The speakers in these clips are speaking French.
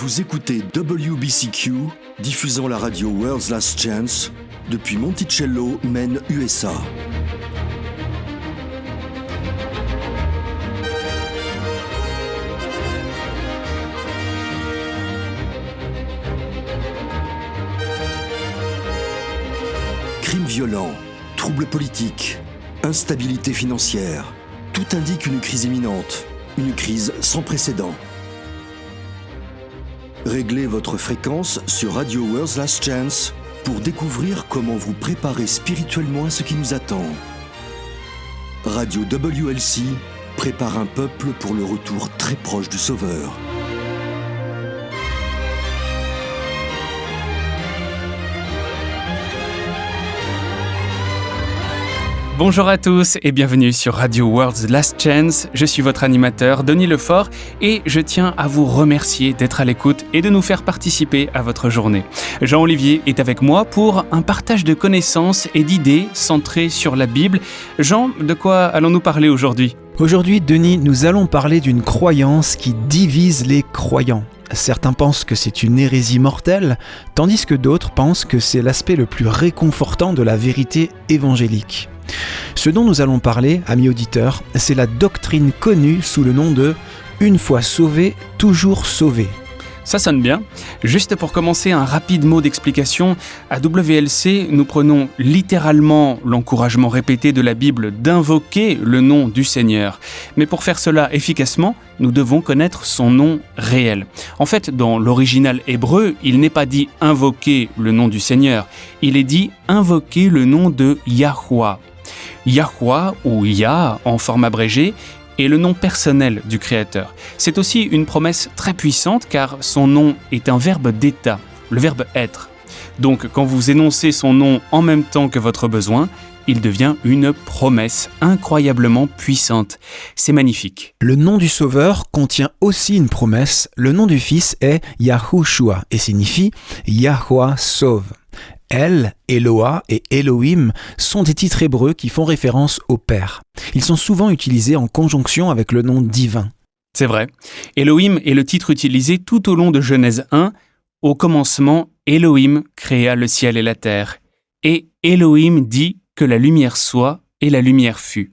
Vous écoutez WBCQ, diffusant la radio World's Last Chance depuis Monticello, Maine, USA. Crimes violents, troubles politiques, instabilité financière, tout indique une crise imminente, une crise sans précédent. Réglez votre fréquence sur Radio World's Last Chance pour découvrir comment vous préparer spirituellement à ce qui nous attend. Radio WLC prépare un peuple pour le retour très proche du Sauveur. Bonjour à tous et bienvenue sur Radio World's Last Chance. Je suis votre animateur Denis Lefort et je tiens à vous remercier d'être à l'écoute et de nous faire participer à votre journée. Jean-Olivier est avec moi pour un partage de connaissances et d'idées centrées sur la Bible. Jean, de quoi allons-nous parler aujourd'hui ? Aujourd'hui, Denis, nous allons parler d'une croyance qui divise les croyants. Certains pensent que c'est une hérésie mortelle, tandis que d'autres pensent que c'est l'aspect le plus réconfortant de la vérité évangélique. Ce dont nous allons parler, amis auditeurs, c'est la doctrine connue sous le nom de « une fois sauvé, toujours sauvé ». Ça sonne bien. Juste pour commencer, un rapide mot d'explication. À WLC, nous prenons littéralement l'encouragement répété de la Bible d'invoquer le nom du Seigneur. Mais pour faire cela efficacement, nous devons connaître son nom réel. En fait, dans l'original hébreu, il n'est pas dit invoquer le nom du Seigneur. Il est dit invoquer le nom de Yahweh. Yahweh ou Yah en forme abrégée est le nom personnel du Créateur. C'est aussi une promesse très puissante car son nom est un verbe d'état, le verbe être. Donc quand vous énoncez son nom en même temps que votre besoin, il devient une promesse incroyablement puissante. C'est magnifique. Le nom du Sauveur contient aussi une promesse. Le nom du Fils est Yahushua et signifie Yahweh sauve. El, Eloah et Elohim sont des titres hébreux qui font référence au Père. Ils sont souvent utilisés en conjonction avec le nom divin. C'est vrai. Elohim est le titre utilisé tout au long de Genèse 1. Au commencement, Elohim créa le ciel et la terre. Et Elohim dit que la lumière soit et la lumière fut.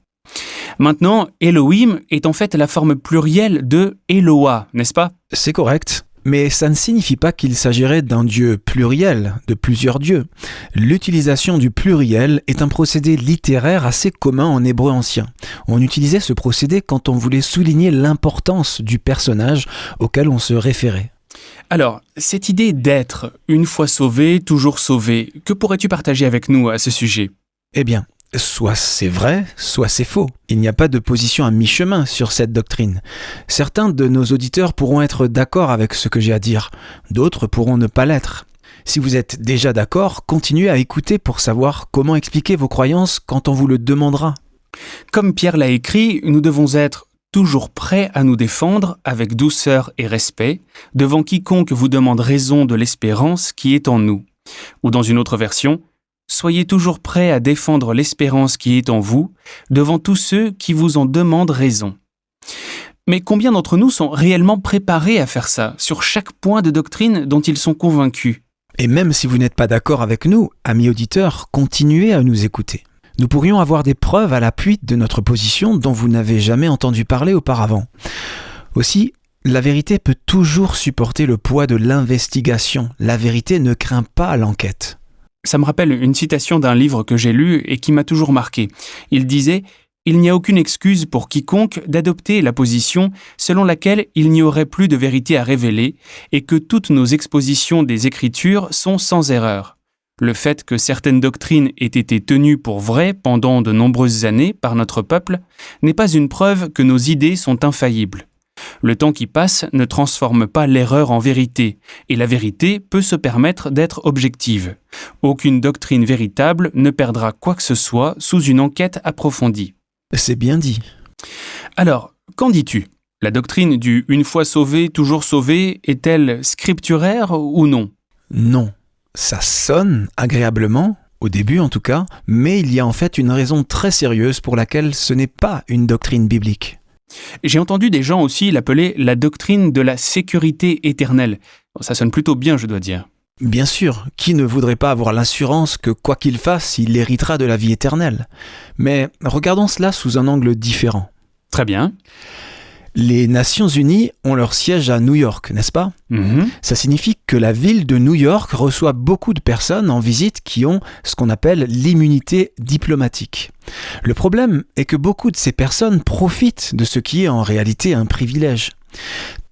Maintenant, Elohim est en fait la forme plurielle de Eloah, n'est-ce pas ? C'est correct. Mais ça ne signifie pas qu'il s'agirait d'un dieu pluriel, de plusieurs dieux. L'utilisation du pluriel est un procédé littéraire assez commun en hébreu ancien. On utilisait ce procédé quand on voulait souligner l'importance du personnage auquel on se référait. Alors, cette idée d'être une fois sauvé, toujours sauvé, que pourrais-tu partager avec nous à ce sujet ? Eh bien, soit c'est vrai, soit c'est faux. Il n'y a pas de position à mi-chemin sur cette doctrine. Certains de nos auditeurs pourront être d'accord avec ce que j'ai à dire, d'autres pourront ne pas l'être. Si vous êtes déjà d'accord, continuez à écouter pour savoir comment expliquer vos croyances quand on vous le demandera. Comme Pierre l'a écrit, nous devons être toujours prêts à nous défendre avec douceur et respect devant quiconque vous demande raison de l'espérance qui est en nous. Ou dans une autre version, soyez toujours prêts à défendre l'espérance qui est en vous devant tous ceux qui vous en demandent raison. Mais combien d'entre nous sont réellement préparés à faire ça, sur chaque point de doctrine dont ils sont convaincus ? Et même si vous n'êtes pas d'accord avec nous, amis auditeurs, continuez à nous écouter. Nous pourrions avoir des preuves à l'appui de notre position dont vous n'avez jamais entendu parler auparavant. Aussi, la vérité peut toujours supporter le poids de l'investigation. La vérité ne craint pas l'enquête. Ça me rappelle une citation d'un livre que j'ai lu et qui m'a toujours marqué. Il disait « Il n'y a aucune excuse pour quiconque d'adopter la position selon laquelle il n'y aurait plus de vérité à révéler et que toutes nos expositions des Écritures sont sans erreur. Le fait que certaines doctrines aient été tenues pour vraies pendant de nombreuses années par notre peuple n'est pas une preuve que nos idées sont infaillibles. Le temps qui passe ne transforme pas l'erreur en vérité, et la vérité peut se permettre d'être objective. Aucune doctrine véritable ne perdra quoi que ce soit sous une enquête approfondie. » C'est bien dit. Alors, qu'en dis-tu ? La doctrine du « une fois sauvé, toujours sauvé » est-elle scripturaire ou non ? Non. Ça sonne agréablement, au début en tout cas, mais il y a en fait une raison très sérieuse pour laquelle ce n'est pas une doctrine biblique. J'ai entendu des gens aussi l'appeler la doctrine de la sécurité éternelle. Ça sonne plutôt bien, je dois dire. Bien sûr, qui ne voudrait pas avoir l'assurance que quoi qu'il fasse, il héritera de la vie éternelle? Mais regardons cela sous un angle différent. Très bien. Les Nations Unies ont leur siège à New York, n'est-ce pas? Ça signifie que la ville de New York reçoit beaucoup de personnes en visite qui ont ce qu'on appelle l'immunité diplomatique. Le problème est que beaucoup de ces personnes profitent de ce qui est en réalité un privilège.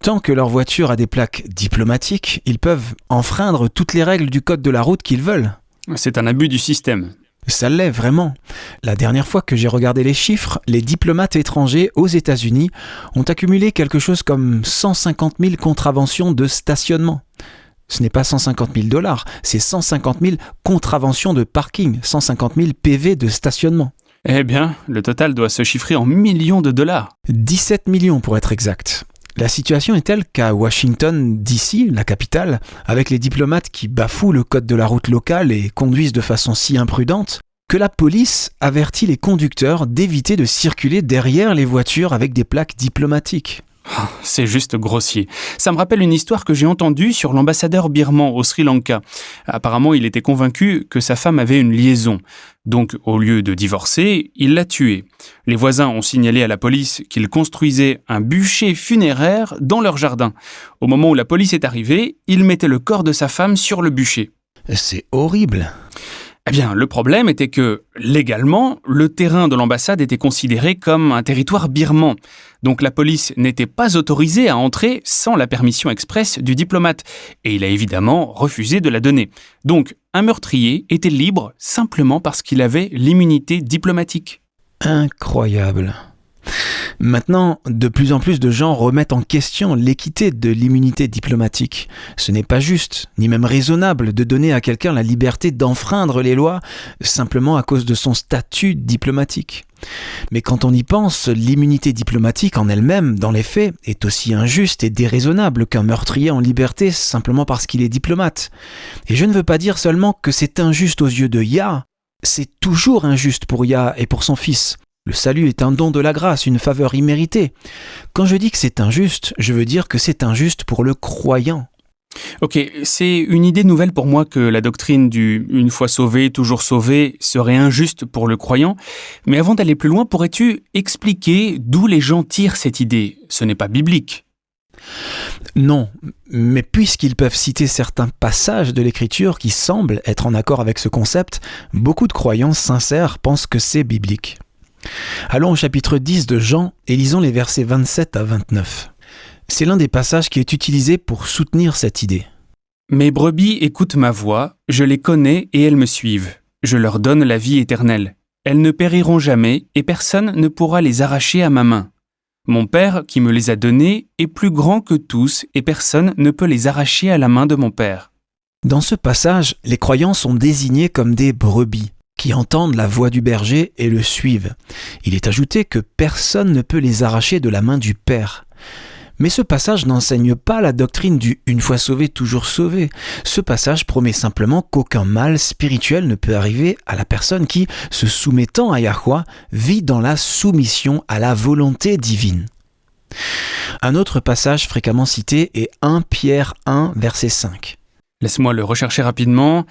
Tant que leur voiture a des plaques diplomatiques, ils peuvent enfreindre toutes les règles du code de la route qu'ils veulent. C'est un abus du système. Ça l'est vraiment. La dernière fois que j'ai regardé les chiffres, les diplomates étrangers aux États-Unis ont accumulé quelque chose comme 150 000 contraventions de stationnement. Ce n'est pas 150 000 $, c'est 150 000 contraventions de parking, 150 000 PV de stationnement. Eh bien, le total doit se chiffrer en millions de dollars. 17 millions pour être exact. La situation est telle qu'à Washington, D.C., la capitale, avec les diplomates qui bafouent le code de la route locale et conduisent de façon si imprudente, que la police avertit les conducteurs d'éviter de circuler derrière les voitures avec des plaques diplomatiques. C'est juste grossier. Ça me rappelle une histoire que j'ai entendue sur l'ambassadeur birman au Sri Lanka. Apparemment, il était convaincu que sa femme avait une liaison. Donc, au lieu de divorcer, il l'a tuée. Les voisins ont signalé à la police qu'ils construisaient un bûcher funéraire dans leur jardin. Au moment où la police est arrivée, il mettait le corps de sa femme sur le bûcher. C'est horrible. Eh bien, le problème était que, légalement, le terrain de l'ambassade était considéré comme un territoire birman. Donc la police n'était pas autorisée à entrer sans la permission expresse du diplomate. Et il a évidemment refusé de la donner. Donc, un meurtrier était libre simplement parce qu'il avait l'immunité diplomatique. Incroyable. Maintenant, de plus en plus de gens remettent en question l'équité de l'immunité diplomatique. Ce n'est pas juste, ni même raisonnable, de donner à quelqu'un la liberté d'enfreindre les lois simplement à cause de son statut diplomatique. Mais quand on y pense, l'immunité diplomatique en elle-même, dans les faits, est aussi injuste et déraisonnable qu'un meurtrier en liberté simplement parce qu'il est diplomate. Et je ne veux pas dire seulement que c'est injuste aux yeux de Yah, c'est toujours injuste pour Yah et pour son fils. Le salut est un don de la grâce, une faveur imméritée. Quand je dis que c'est injuste, je veux dire que c'est injuste pour le croyant. Ok, c'est une idée nouvelle pour moi que la doctrine du « une fois sauvé, toujours sauvé » serait injuste pour le croyant. Mais avant d'aller plus loin, pourrais-tu expliquer d'où les gens tirent cette idée? Ce n'est pas biblique. Non, mais puisqu'ils peuvent citer certains passages de l'Écriture qui semblent être en accord avec ce concept, beaucoup de croyants sincères pensent que c'est biblique. Allons au chapitre 10 de Jean et lisons les versets 27 à 29. C'est l'un des passages qui est utilisé pour soutenir cette idée. « Mes brebis écoutent ma voix, je les connais et elles me suivent. Je leur donne la vie éternelle. Elles ne périront jamais et personne ne pourra les arracher à ma main. Mon Père qui me les a donnés est plus grand que tous et personne ne peut les arracher à la main de mon Père. » Dans ce passage, les croyants sont désignés comme des brebis, qui entendent la voix du berger et le suivent. Il est ajouté que personne ne peut les arracher de la main du Père. Mais ce passage n'enseigne pas la doctrine du « une fois sauvé, toujours sauvé ». Ce passage promet simplement qu'aucun mal spirituel ne peut arriver à la personne qui, se soumettant à Yahweh, vit dans la soumission à la volonté divine. Un autre passage fréquemment cité est 1 Pierre 1, verset 5. Laisse-moi le rechercher rapidement.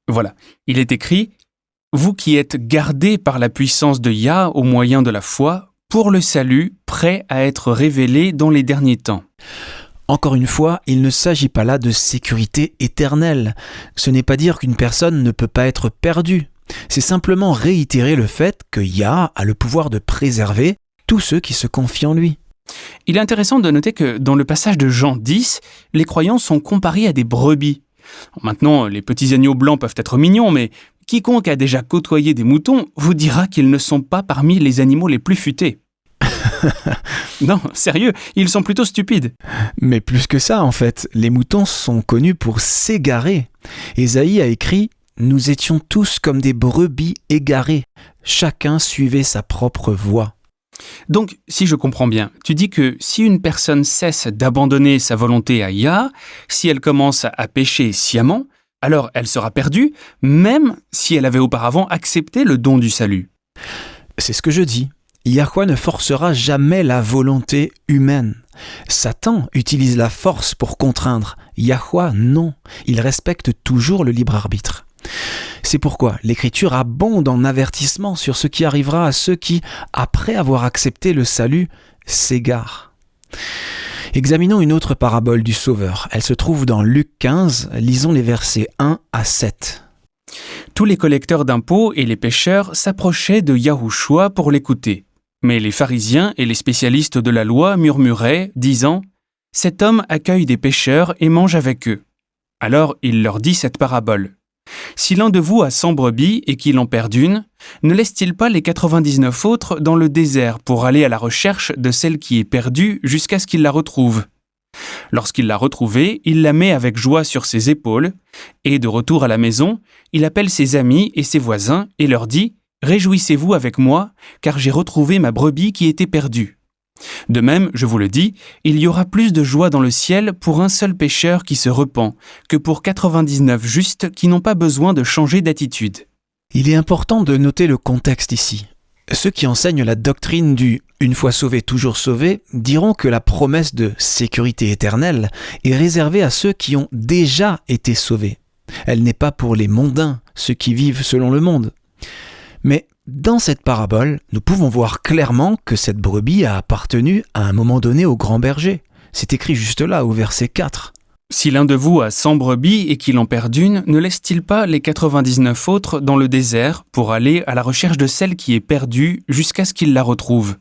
Voilà, il est écrit « Vous qui êtes gardés par la puissance de Yah au moyen de la foi, pour le salut, prêt à être révélé dans les derniers temps. » Encore une fois, il ne s'agit pas là de sécurité éternelle. Ce n'est pas dire qu'une personne ne peut pas être perdue. C'est simplement réitérer le fait que Yah a le pouvoir de préserver tous ceux qui se confient en lui. Il est intéressant de noter que dans le passage de Jean 10, les croyants sont comparés à des brebis. Maintenant, les petits agneaux blancs peuvent être mignons, mais quiconque a déjà côtoyé des moutons vous dira qu'ils ne sont pas parmi les animaux les plus futés. Non, sérieux, ils sont plutôt stupides. Mais plus que ça, en fait, les moutons sont connus pour s'égarer. Ésaïe a écrit « Nous étions tous comme des brebis égarées. Chacun suivait sa propre voie. » Donc, si je comprends bien, tu dis que si une personne cesse d'abandonner sa volonté à Yah, si elle commence à pécher sciemment, alors elle sera perdue, même si elle avait auparavant accepté le don du salut. C'est ce que je dis. Yahweh ne forcera jamais la volonté humaine. Satan utilise la force pour contraindre. Yahweh, non. Il respecte toujours le libre arbitre. C'est pourquoi l'Écriture abonde en avertissements sur ce qui arrivera à ceux qui, après avoir accepté le salut, s'égarent. Examinons une autre parabole du Sauveur. Elle se trouve dans Luc 15. Lisons les versets 1 à 7. Tous les collecteurs d'impôts et les pêcheurs s'approchaient de Yahushua pour l'écouter. Mais les pharisiens et les spécialistes de la loi murmuraient, disant « Cet homme accueille des pécheurs et mange avec eux. » Alors il leur dit cette parabole. « Si l'un de vous a 100 brebis et qu'il en perd une, ne laisse-t-il pas les 99 autres dans le désert pour aller à la recherche de celle qui est perdue jusqu'à ce qu'il la retrouve ? Lorsqu'il l'a retrouvée, il la met avec joie sur ses épaules, et de retour à la maison, il appelle ses amis et ses voisins et leur dit « Réjouissez-vous avec moi, car j'ai retrouvé ma brebis qui était perdue. » De même, je vous le dis, il y aura plus de joie dans le ciel pour un seul pécheur qui se repent que pour 99 justes qui n'ont pas besoin de changer d'attitude. Il est important de noter le contexte ici. Ceux qui enseignent la doctrine du « une fois sauvé, toujours sauvé » diront que la promesse de sécurité éternelle est réservée à ceux qui ont déjà été sauvés. Elle n'est pas pour les mondains, ceux qui vivent selon le monde. Mais dans cette parabole, nous pouvons voir clairement que cette brebis a appartenu à un moment donné au grand berger. C'est écrit juste là, au verset 4. « Si l'un de vous a 100 brebis et qu'il en perd une, ne laisse-t-il pas les 99 autres dans le désert pour aller à la recherche de celle qui est perdue jusqu'à ce qu'il la retrouve ?»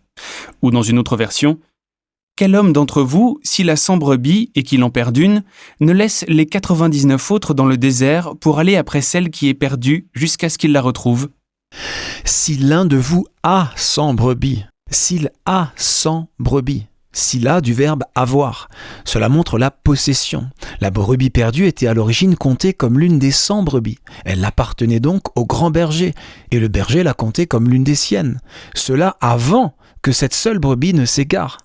Ou dans une autre version, « Quel homme d'entre vous, s'il a 100 brebis et qu'il en perd une, ne laisse les 99 autres dans le désert pour aller après celle qui est perdue jusqu'à ce qu'il la retrouve ?» Si l'un de vous a 100 brebis, s'il a 100 brebis, s'il a du verbe avoir, cela montre la possession. La brebis perdue était à l'origine comptée comme l'une des 100 brebis. Elle appartenait donc au grand berger, et le berger la comptait comme l'une des siennes. Cela avant que cette seule brebis ne s'égare.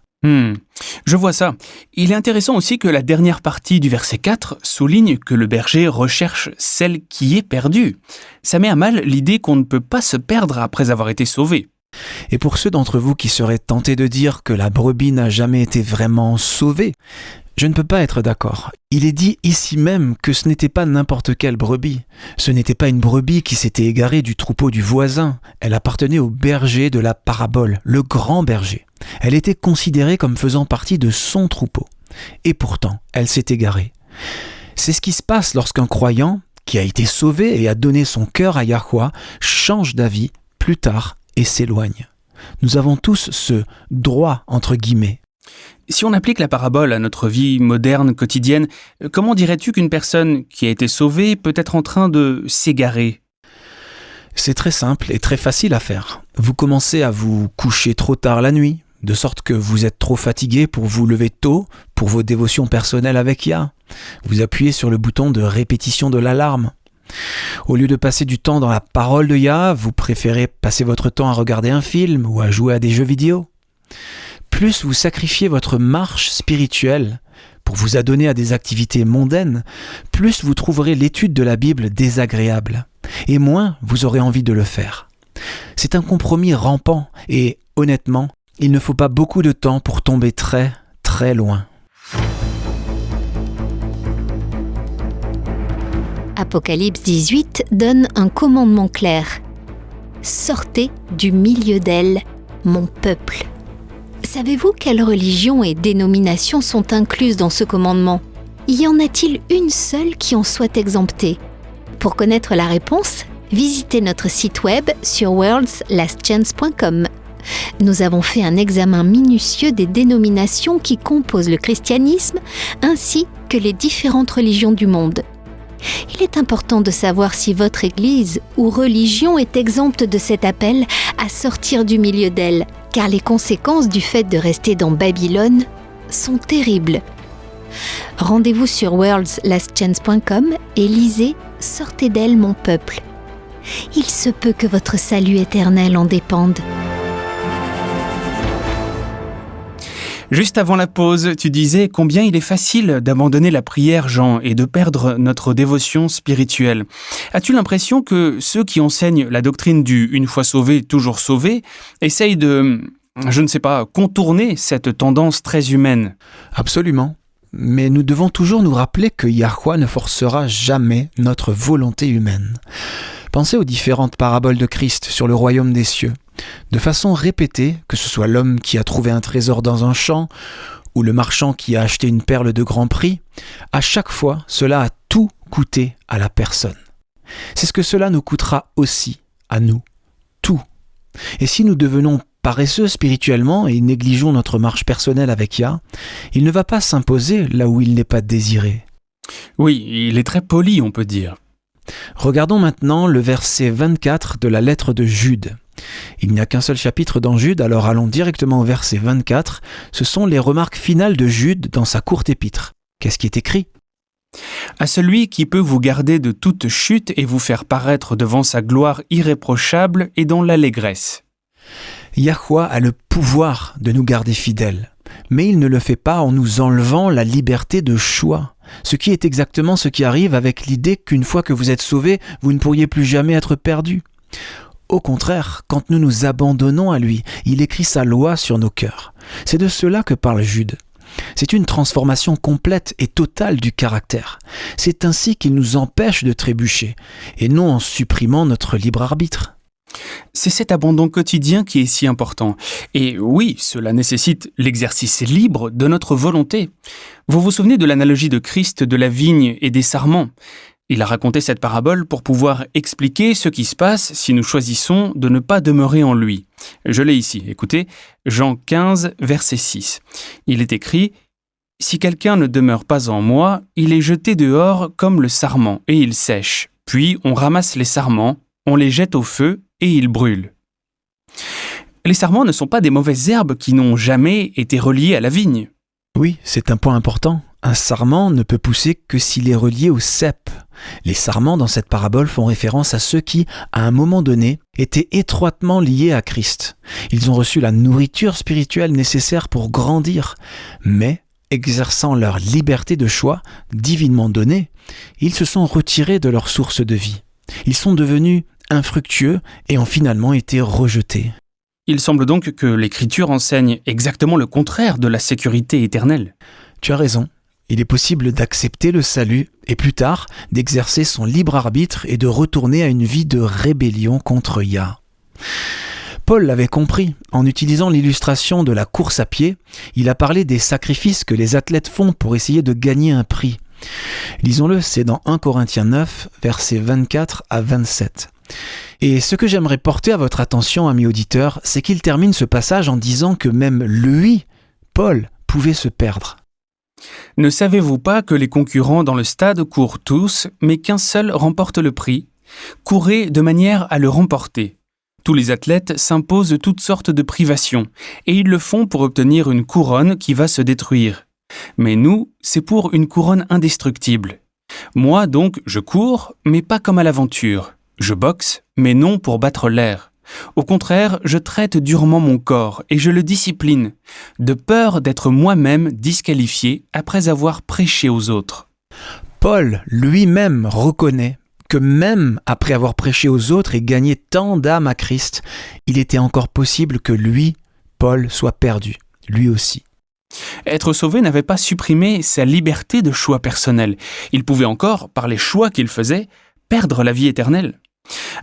Je vois ça. Il est intéressant aussi que la dernière partie du verset 4 souligne que le berger recherche celle qui est perdue. Ça met à mal l'idée qu'on ne peut pas se perdre après avoir été sauvé. Et pour ceux d'entre vous qui seraient tentés de dire que la brebis n'a jamais été vraiment sauvée, je ne peux pas être d'accord. Il est dit ici même que ce n'était pas n'importe quelle brebis. Ce n'était pas une brebis qui s'était égarée du troupeau du voisin. Elle appartenait au berger de la parabole, le grand berger. Elle était considérée comme faisant partie de son troupeau. Et pourtant, elle s'est égarée. C'est ce qui se passe lorsqu'un croyant, qui a été sauvé et a donné son cœur à Yahweh, change d'avis plus tard et s'éloigne. Nous avons tous ce « droit » entre guillemets. Si on applique la parabole à notre vie moderne, quotidienne, comment dirais-tu qu'une personne qui a été sauvée peut être en train de s'égarer ? C'est très simple et très facile à faire. Vous commencez à vous coucher trop tard la nuit, de sorte que vous êtes trop fatigué pour vous lever tôt pour vos dévotions personnelles avec Yah. Vous appuyez sur le bouton de répétition de l'alarme. Au lieu de passer du temps dans la parole de Yah, vous préférez passer votre temps à regarder un film ou à jouer à des jeux vidéo. Plus vous sacrifiez votre marche spirituelle pour vous adonner à des activités mondaines, plus vous trouverez l'étude de la Bible désagréable, et moins vous aurez envie de le faire. C'est un compromis rampant, et honnêtement, il ne faut pas beaucoup de temps pour tomber très, très loin. Apocalypse 18 donne un commandement clair. « Sortez du milieu d'elle, mon peuple ». Savez-vous quelles religions et dénominations sont incluses dans ce commandement ? Y en a-t-il une seule qui en soit exemptée ? Pour connaître la réponse, visitez notre site web sur worldslastchance.com. Nous avons fait un examen minutieux des dénominations qui composent le christianisme ainsi que les différentes religions du monde. Il est important de savoir si votre église ou religion est exempte de cet appel à sortir du milieu d'elle, car les conséquences du fait de rester dans Babylone sont terribles. Rendez-vous sur worldslastchance.com et lisez « Sortez d'elle, mon peuple ». Il se peut que votre salut éternel en dépende. Juste avant la pause, tu disais combien il est facile d'abandonner la prière, Jean, et de perdre notre dévotion spirituelle. As-tu l'impression que ceux qui enseignent la doctrine du « une fois sauvé, toujours sauvé » essayent de, je ne sais pas, contourner cette tendance très humaine? Absolument. Mais nous devons toujours nous rappeler que Yahweh ne forcera jamais notre volonté humaine. Pensez aux différentes paraboles de Christ sur le royaume des cieux. De façon répétée, que ce soit l'homme qui a trouvé un trésor dans un champ ou le marchand qui a acheté une perle de grand prix, à chaque fois, cela a tout coûté à la personne. C'est ce que cela nous coûtera aussi, à nous, tout. Et si nous devenons paresseux spirituellement et négligeons notre marche personnelle avec Yah, il ne va pas s'imposer là où il n'est pas désiré. Oui, il est très poli, on peut dire. Regardons maintenant le verset 24 de la lettre de Jude. Il n'y a qu'un seul chapitre dans Jude, alors allons directement au verset 24. Ce sont les remarques finales de Jude dans sa courte épître. Qu'est-ce qui est écrit ? À celui qui peut vous garder de toute chute et vous faire paraître devant sa gloire irréprochable et dans l'allégresse. Yahweh a le pouvoir de nous garder fidèles, mais il ne le fait pas en nous enlevant la liberté de choix, ce qui est exactement ce qui arrive avec l'idée qu'une fois que vous êtes sauvés, vous ne pourriez plus jamais être perdus. Au contraire, quand nous nous abandonnons à lui, il écrit sa loi sur nos cœurs. C'est de cela que parle Jude. C'est une transformation complète et totale du caractère. C'est ainsi qu'il nous empêche de trébucher, et non en supprimant notre libre arbitre. C'est cet abandon quotidien qui est si important. Et oui, cela nécessite l'exercice libre de notre volonté. Vous vous souvenez de l'analogie de Christ de la vigne et des sarments ? Il a raconté cette parabole pour pouvoir expliquer ce qui se passe si nous choisissons de ne pas demeurer en lui. Je l'ai ici, écoutez, Jean 15, verset 6. Il est écrit « Si quelqu'un ne demeure pas en moi, il est jeté dehors comme le sarment, et il sèche. Puis on ramasse les sarments, on les jette au feu, et ils brûlent. » Les sarments ne sont pas des mauvaises herbes qui n'ont jamais été reliées à la vigne. Oui, c'est un point important. Un sarment ne peut pousser que s'il est relié au cep. Les sarments dans cette parabole font référence à ceux qui, à un moment donné, étaient étroitement liés à Christ. Ils ont reçu la nourriture spirituelle nécessaire pour grandir, mais, exerçant leur liberté de choix, divinement donnée, ils se sont retirés de leur source de vie. Ils sont devenus infructueux et ont finalement été rejetés. Il semble donc que l'Écriture enseigne exactement le contraire de la sécurité éternelle. Tu as raison. Il est possible d'accepter le salut et plus tard d'exercer son libre arbitre et de retourner à une vie de rébellion contre Yah. Paul l'avait compris. En utilisant l'illustration de la course à pied, il a parlé des sacrifices que les athlètes font pour essayer de gagner un prix. Lisons-le, c'est dans 1 Corinthiens 9, versets 24 à 27. Et ce que j'aimerais porter à votre attention, amis auditeurs, c'est qu'il termine ce passage en disant que même lui, Paul, pouvait se perdre. Ne savez-vous pas que les concurrents dans le stade courent tous, mais qu'un seul remporte le prix ? Courez de manière à le remporter. Tous les athlètes s'imposent toutes sortes de privations, et ils le font pour obtenir une couronne qui va se détruire. Mais nous, c'est pour une couronne indestructible. Moi donc, je cours, mais pas comme à l'aventure. Je boxe, mais non pour battre l'air. Au contraire, je traite durement mon corps et je le discipline, de peur d'être moi-même disqualifié après avoir prêché aux autres. Paul lui-même reconnaît que même après avoir prêché aux autres et gagné tant d'âmes à Christ, il était encore possible que lui, Paul, soit perdu, lui aussi. Être sauvé n'avait pas supprimé sa liberté de choix personnel. Il pouvait encore, par les choix qu'il faisait, perdre la vie éternelle.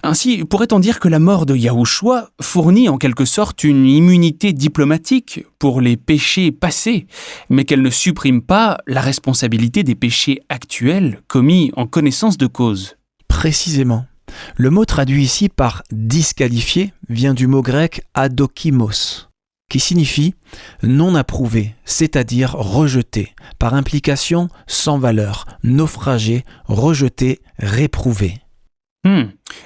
Ainsi, pourrait-on dire que la mort de Yahushua fournit en quelque sorte une immunité diplomatique pour les péchés passés, mais qu'elle ne supprime pas la responsabilité des péchés actuels commis en connaissance de cause. Précisément. Le mot traduit ici par « disqualifié » vient du mot grec « adokimos », qui signifie « non approuvé », c'est-à-dire « rejeté », par implication « sans valeur », « naufragé »,« rejeté »,« réprouvé ».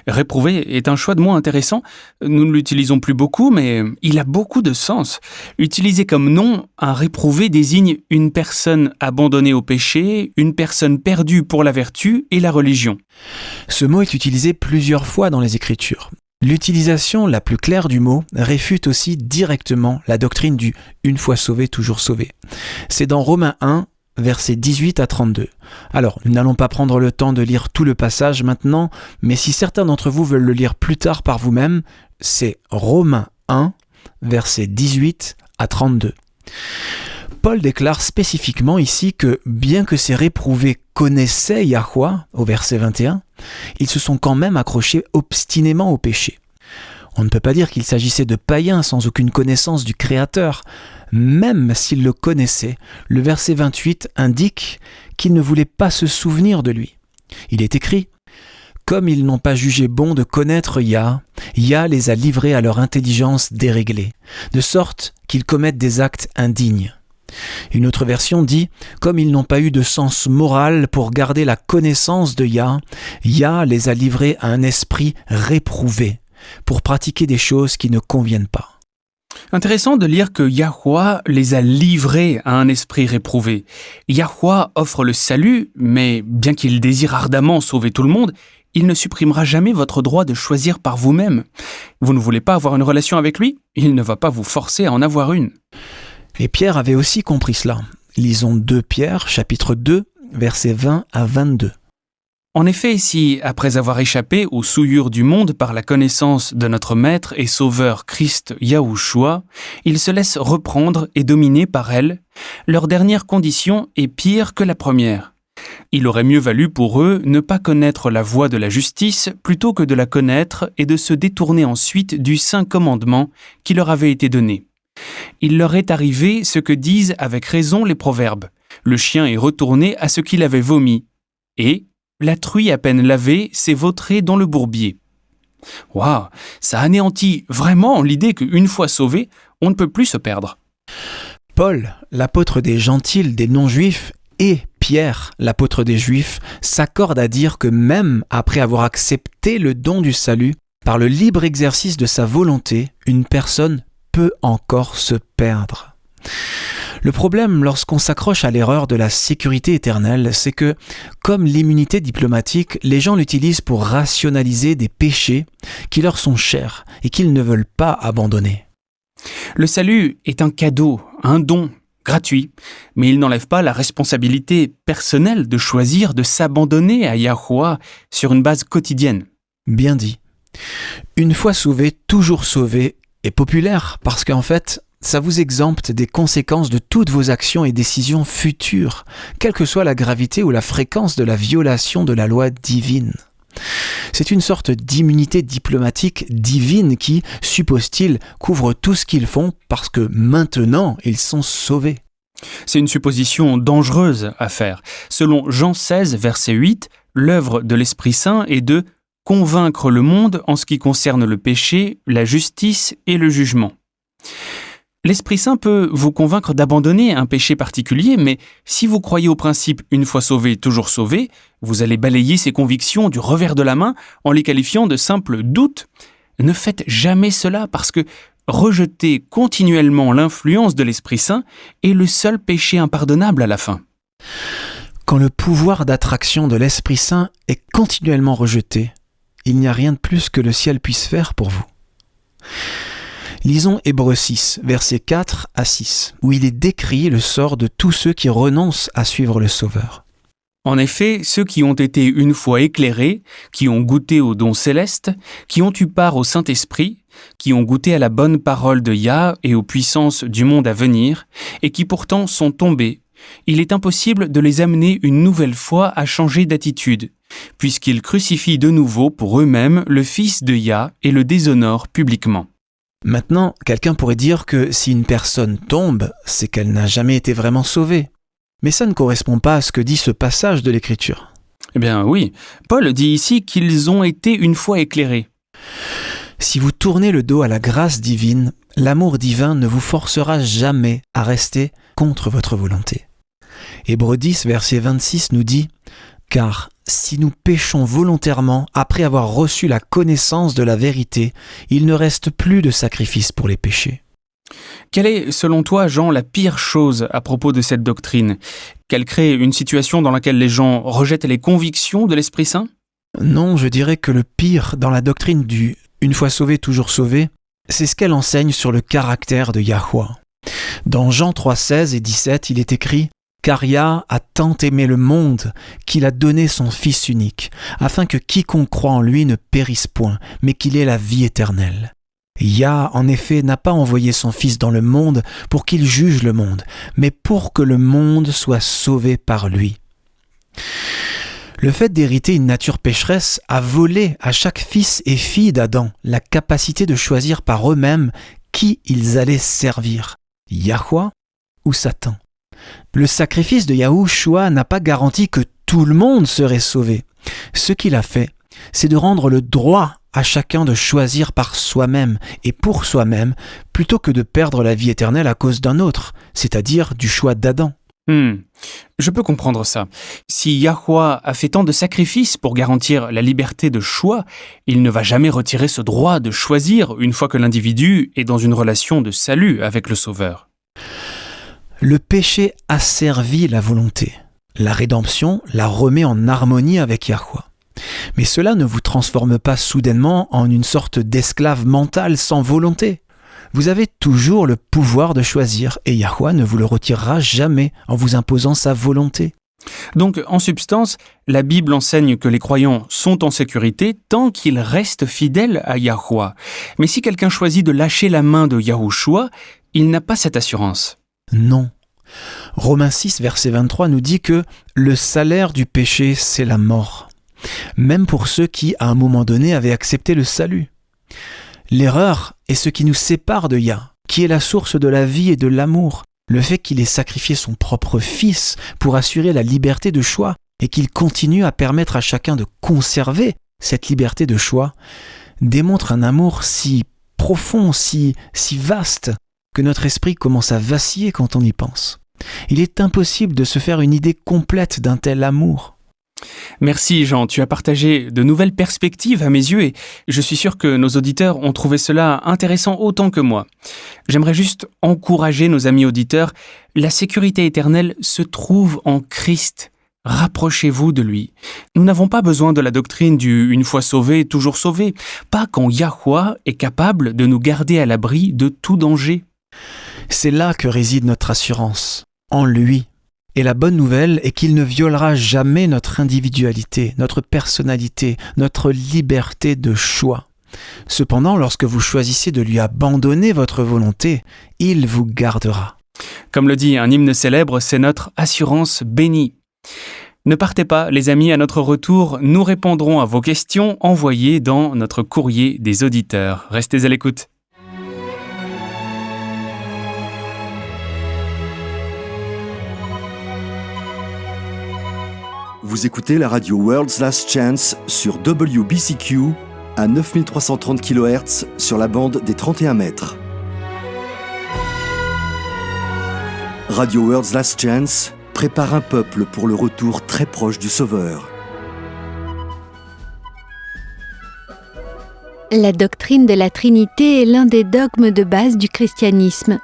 Réprouvé est un choix de mot intéressant. Nous ne l'utilisons plus beaucoup, mais il a beaucoup de sens. Utilisé comme nom, un réprouvé désigne une personne abandonnée au péché, une personne perdue pour la vertu et la religion. Ce mot est utilisé plusieurs fois dans les Écritures. L'utilisation la plus claire du mot réfute aussi directement la doctrine du « une fois sauvé, toujours sauvé ». C'est dans Romains 1, versets 18 à 32. Alors, nous n'allons pas prendre le temps de lire tout le passage maintenant, mais si certains d'entre vous veulent le lire plus tard par vous-même, c'est Romains 1, versets 18 à 32. Paul déclare spécifiquement ici que bien que ces réprouvés connaissaient Yahweh, au verset 21, ils se sont quand même accrochés obstinément au péché. On ne peut pas dire qu'il s'agissait de païens sans aucune connaissance du Créateur. Même s'ils le connaissaient, le verset 28 indique qu'ils ne voulaient pas se souvenir de lui. Il est écrit « Comme ils n'ont pas jugé bon de connaître Yah, Yah les a livrés à leur intelligence déréglée, de sorte qu'ils commettent des actes indignes. » Une autre version dit « Comme ils n'ont pas eu de sens moral pour garder la connaissance de Yah, Yah les a livrés à un esprit réprouvé, pour pratiquer des choses qui ne conviennent pas. » Intéressant de lire que Yahweh les a livrés à un esprit réprouvé. Yahweh offre le salut, mais bien qu'il désire ardemment sauver tout le monde, il ne supprimera jamais votre droit de choisir par vous-même. Vous ne voulez pas avoir une relation avec lui? Il ne va pas vous forcer à en avoir une. Et Pierre avait aussi compris cela. Lisons 2 Pierre, chapitre 2, versets 20 à 22. En effet, si, après avoir échappé aux souillures du monde par la connaissance de notre Maître et Sauveur Christ Yahushua, ils se laissent reprendre et dominer par elles, leur dernière condition est pire que la première. Il aurait mieux valu pour eux ne pas connaître la voie de la justice plutôt que de la connaître et de se détourner ensuite du saint commandement qui leur avait été donné. Il leur est arrivé ce que disent avec raison les proverbes. Le chien est retourné à ce qu'il avait vomi. Et la truie à peine lavée s'est vautrée dans le bourbier. Waouh, ça anéantit vraiment l'idée qu'une fois sauvé, on ne peut plus se perdre. Paul, l'apôtre des gentils, des non-juifs, et Pierre, l'apôtre des juifs, s'accordent à dire que même après avoir accepté le don du salut, par le libre exercice de sa volonté, une personne peut encore se perdre. Le problème lorsqu'on s'accroche à l'erreur de la sécurité éternelle, c'est que, comme l'immunité diplomatique, les gens l'utilisent pour rationaliser des péchés qui leur sont chers et qu'ils ne veulent pas abandonner. Le salut est un cadeau, un don, gratuit, mais il n'enlève pas la responsabilité personnelle de choisir de s'abandonner à Yahweh sur une base quotidienne. Bien dit. Une fois sauvé, toujours sauvé est populaire parce qu'en fait, ça vous exempte des conséquences de toutes vos actions et décisions futures, quelle que soit la gravité ou la fréquence de la violation de la loi divine. C'est une sorte d'immunité diplomatique divine qui, suppose-t-il, couvre tout ce qu'ils font parce que maintenant, ils sont sauvés. C'est une supposition dangereuse à faire. Selon Jean 16, verset 8, l'œuvre de l'Esprit Saint est de convaincre le monde en ce qui concerne le péché, la justice et le jugement. L'Esprit Saint peut vous convaincre d'abandonner un péché particulier, mais si vous croyez au principe « une fois sauvé, toujours sauvé », vous allez balayer ces convictions du revers de la main en les qualifiant de simples doutes. Ne faites jamais cela parce que rejeter continuellement l'influence de l'Esprit Saint est le seul péché impardonnable à la fin. Quand le pouvoir d'attraction de l'Esprit Saint est continuellement rejeté, il n'y a rien de plus que le ciel puisse faire pour vous. Lisons Hébreux 6, versets 4 à 6, où il est décrit le sort de tous ceux qui renoncent à suivre le Sauveur. En effet, ceux qui ont été une fois éclairés, qui ont goûté au don céleste, qui ont eu part au Saint-Esprit, qui ont goûté à la bonne parole de Yah et aux puissances du monde à venir, et qui pourtant sont tombés, il est impossible de les amener une nouvelle fois à changer d'attitude, puisqu'ils crucifient de nouveau pour eux-mêmes le Fils de Yah et le déshonorent publiquement. Maintenant, quelqu'un pourrait dire que si une personne tombe, c'est qu'elle n'a jamais été vraiment sauvée. Mais ça ne correspond pas à ce que dit ce passage de l'Écriture. Eh bien oui, Paul dit ici qu'ils ont été une fois éclairés. Si vous tournez le dos à la grâce divine, l'amour divin ne vous forcera jamais à rester contre votre volonté. Hébreux 10, verset 26 nous dit « Car si nous péchons volontairement après avoir reçu la connaissance de la vérité, il ne reste plus de sacrifice pour les péchés. » Quelle est, selon toi, Jean, la pire chose à propos de cette doctrine? Qu'elle crée une situation dans laquelle les gens rejettent les convictions de l'Esprit Saint? Non, je dirais que le pire dans la doctrine du « une fois sauvé, toujours sauvé, c'est ce qu'elle enseigne sur le caractère de Yahweh. Dans Jean 3, 16 et 17, il est écrit « Car Yah a tant aimé le monde qu'il a donné son Fils unique, afin que quiconque croit en lui ne périsse point, mais qu'il ait la vie éternelle. Yah, en effet, n'a pas envoyé son Fils dans le monde pour qu'il juge le monde, mais pour que le monde soit sauvé par lui. » Le fait d'hériter une nature pécheresse a volé à chaque fils et fille d'Adam la capacité de choisir par eux-mêmes qui ils allaient servir, Yahweh ou Satan. Le sacrifice de Yahushua n'a pas garanti que tout le monde serait sauvé. Ce qu'il a fait, c'est de rendre le droit à chacun de choisir par soi-même et pour soi-même, plutôt que de perdre la vie éternelle à cause d'un autre, c'est-à-dire du choix d'Adam. Je peux comprendre ça. Si Yahweh a fait tant de sacrifices pour garantir la liberté de choix, il ne va jamais retirer ce droit de choisir une fois que l'individu est dans une relation de salut avec le Sauveur. Le péché asservit la volonté. La rédemption la remet en harmonie avec Yahweh. Mais cela ne vous transforme pas soudainement en une sorte d'esclave mental sans volonté. Vous avez toujours le pouvoir de choisir et Yahweh ne vous le retirera jamais en vous imposant sa volonté. Donc, en substance, la Bible enseigne que les croyants sont en sécurité tant qu'ils restent fidèles à Yahweh. Mais si quelqu'un choisit de lâcher la main de Yahushua, il n'a pas cette assurance. Non. Romains 6, verset 23 nous dit que le salaire du péché, c'est la mort. Même pour ceux qui, à un moment donné, avaient accepté le salut. L'erreur est ce qui nous sépare de Yah, qui est la source de la vie et de l'amour. Le fait qu'il ait sacrifié son propre fils pour assurer la liberté de choix et qu'il continue à permettre à chacun de conserver cette liberté de choix démontre un amour si profond, si vaste que notre esprit commence à vaciller quand on y pense. Il est impossible de se faire une idée complète d'un tel amour. Merci Jean, tu as partagé de nouvelles perspectives à mes yeux et je suis sûr que nos auditeurs ont trouvé cela intéressant autant que moi. J'aimerais juste encourager nos amis auditeurs, la sécurité éternelle se trouve en Christ. Rapprochez-vous de lui. Nous n'avons pas besoin de la doctrine du « une fois sauvé, toujours sauvé », pas quand Yahweh est capable de nous garder à l'abri de tout danger. C'est là que réside notre assurance, en lui. Et la bonne nouvelle est qu'il ne violera jamais notre individualité, notre personnalité, notre liberté de choix. Cependant, lorsque vous choisissez de lui abandonner votre volonté, il vous gardera. Comme le dit un hymne célèbre, c'est notre assurance bénie. Ne partez pas, les amis, à notre retour, nous répondrons à vos questions envoyées dans notre courrier des auditeurs. Restez à l'écoute. Vous écoutez la radio World's Last Chance sur WBCQ à 9330 kHz sur la bande des 31 mètres. Radio World's Last Chance prépare un peuple pour le retour très proche du Sauveur. La doctrine de la Trinité est l'un des dogmes de base du christianisme.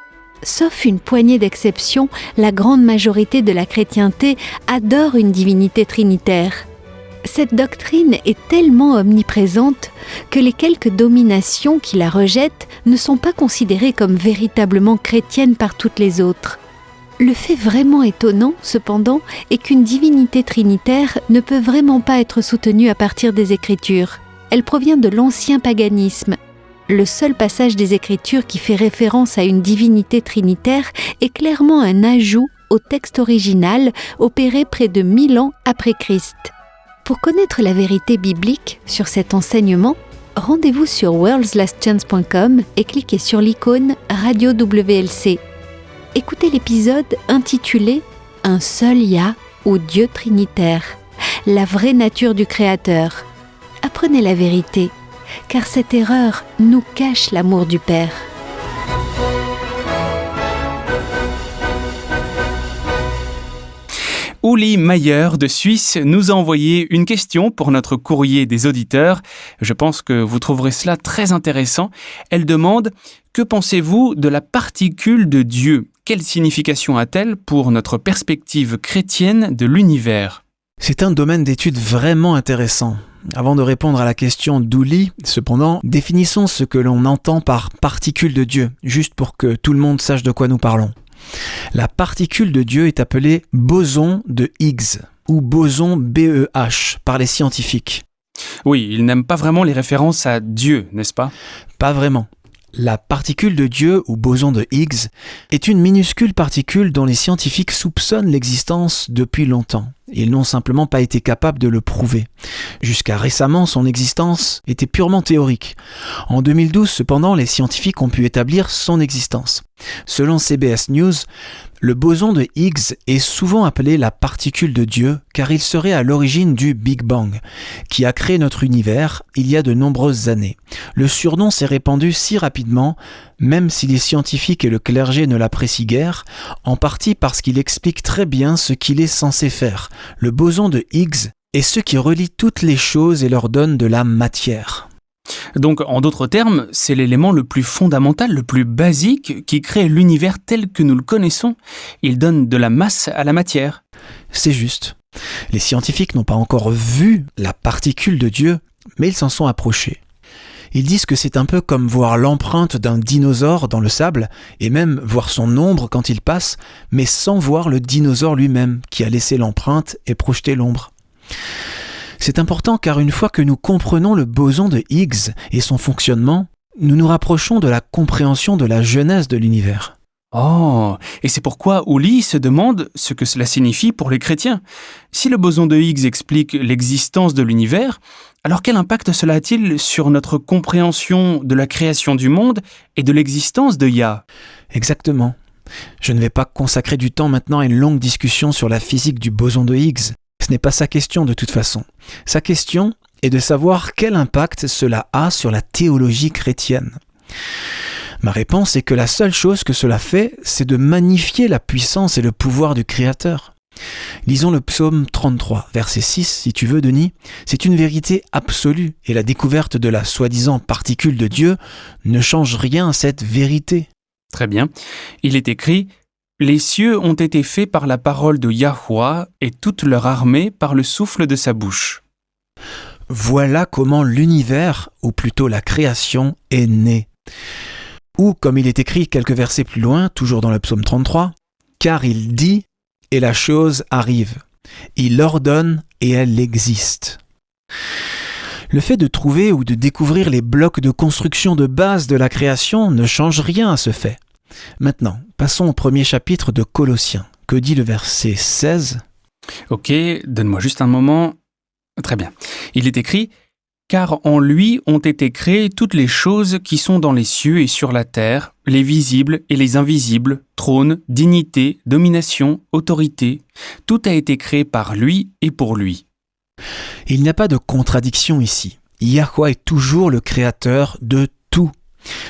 Sauf une poignée d'exceptions, la grande majorité de la chrétienté adore une divinité trinitaire. Cette doctrine est tellement omniprésente que les quelques dominations qui la rejettent ne sont pas considérées comme véritablement chrétiennes par toutes les autres. Le fait vraiment étonnant, cependant, est qu'une divinité trinitaire ne peut vraiment pas être soutenue à partir des Écritures. Elle provient de l'ancien paganisme. Le seul passage des Écritures qui fait référence à une divinité trinitaire est clairement un ajout au texte original opéré près de 1000 ans après Christ. Pour connaître la vérité biblique sur cet enseignement, rendez-vous sur worldslastchance.com et cliquez sur l'icône Radio WLC. Écoutez l'épisode intitulé « Un seul Yah ou Dieu Trinitaire, la vraie nature du Créateur ». Apprenez la vérité, car cette erreur nous cache l'amour du Père. Uli Mayer de Suisse nous a envoyé une question pour notre courrier des auditeurs. Je pense que vous trouverez cela très intéressant. Elle demande « Que pensez-vous de la particule de Dieu ? Quelle signification a-t-elle pour notre perspective chrétienne de l'univers ?» C'est un domaine d'étude vraiment intéressant. Avant de répondre à la question d'Uli, cependant, définissons ce que l'on entend par particule de Dieu, juste pour que tout le monde sache de quoi nous parlons. La particule de Dieu est appelée boson de Higgs, ou boson BeH par les scientifiques. Oui, ils n'aiment pas vraiment les références à Dieu, n'est-ce pas ? Pas vraiment. La particule de Dieu, ou boson de Higgs, est une minuscule particule dont les scientifiques soupçonnent l'existence depuis longtemps. Ils n'ont simplement pas été capables de le prouver. Jusqu'à récemment, son existence était purement théorique. En 2012, cependant, les scientifiques ont pu établir son existence. Selon CBS News, le boson de Higgs est souvent appelé la particule de Dieu car il serait à l'origine du Big Bang, qui a créé notre univers il y a de nombreuses années. Le surnom s'est répandu si rapidement, même si les scientifiques et le clergé ne l'apprécient guère, en partie parce qu'il explique très bien ce qu'il est censé faire. Le boson de Higgs est ce qui relie toutes les choses et leur donne de la matière. Donc, en d'autres termes, c'est l'élément le plus fondamental, le plus basique qui crée l'univers tel que nous le connaissons. Il donne de la masse à la matière. C'est juste. Les scientifiques n'ont pas encore vu la particule de Dieu, mais ils s'en sont approchés. Ils disent que c'est un peu comme voir l'empreinte d'un dinosaure dans le sable, et même voir son ombre quand il passe, mais sans voir le dinosaure lui-même, qui a laissé l'empreinte et projeté l'ombre. C'est important car une fois que nous comprenons le boson de Higgs et son fonctionnement, nous nous rapprochons de la compréhension de la genèse de l'univers. Oh, et c'est pourquoi Uli se demande ce que cela signifie pour les chrétiens. Si le boson de Higgs explique l'existence de l'univers, alors quel impact cela a-t-il sur notre compréhension de la création du monde et de l'existence de Yah ? Exactement. Je ne vais pas consacrer du temps maintenant à une longue discussion sur la physique du boson de Higgs. Ce n'est pas sa question de toute façon. Sa question est de savoir quel impact cela a sur la théologie chrétienne. Ma réponse est que la seule chose que cela fait, c'est de magnifier la puissance et le pouvoir du Créateur. Lisons le psaume 33, verset 6, si tu veux, Denis. C'est une vérité absolue, et la découverte de la soi-disant particule de Dieu ne change rien à cette vérité. Très bien. Il est écrit « Les cieux ont été faits par la parole de Yahweh et toute leur armée par le souffle de sa bouche. » Voilà comment l'univers, ou plutôt la création, est né. Ou, comme il est écrit quelques versets plus loin, toujours dans le psaume 33, « Car il dit, et la chose arrive. Il ordonne, et elle existe. » Le fait de trouver ou de découvrir les blocs de construction de base de la création ne change rien à ce fait. Maintenant, passons au premier chapitre de Colossiens. Que dit le verset 16 ? Ok, donne-moi juste un moment. Très bien. Il est écrit « Car en lui ont été créées toutes les choses qui sont dans les cieux et sur la terre, les visibles et les invisibles, trône, dignité, domination, autorité. Tout a été créé par lui et pour lui. » Il n'y a pas de contradiction ici. Yahweh est toujours le créateur de tout.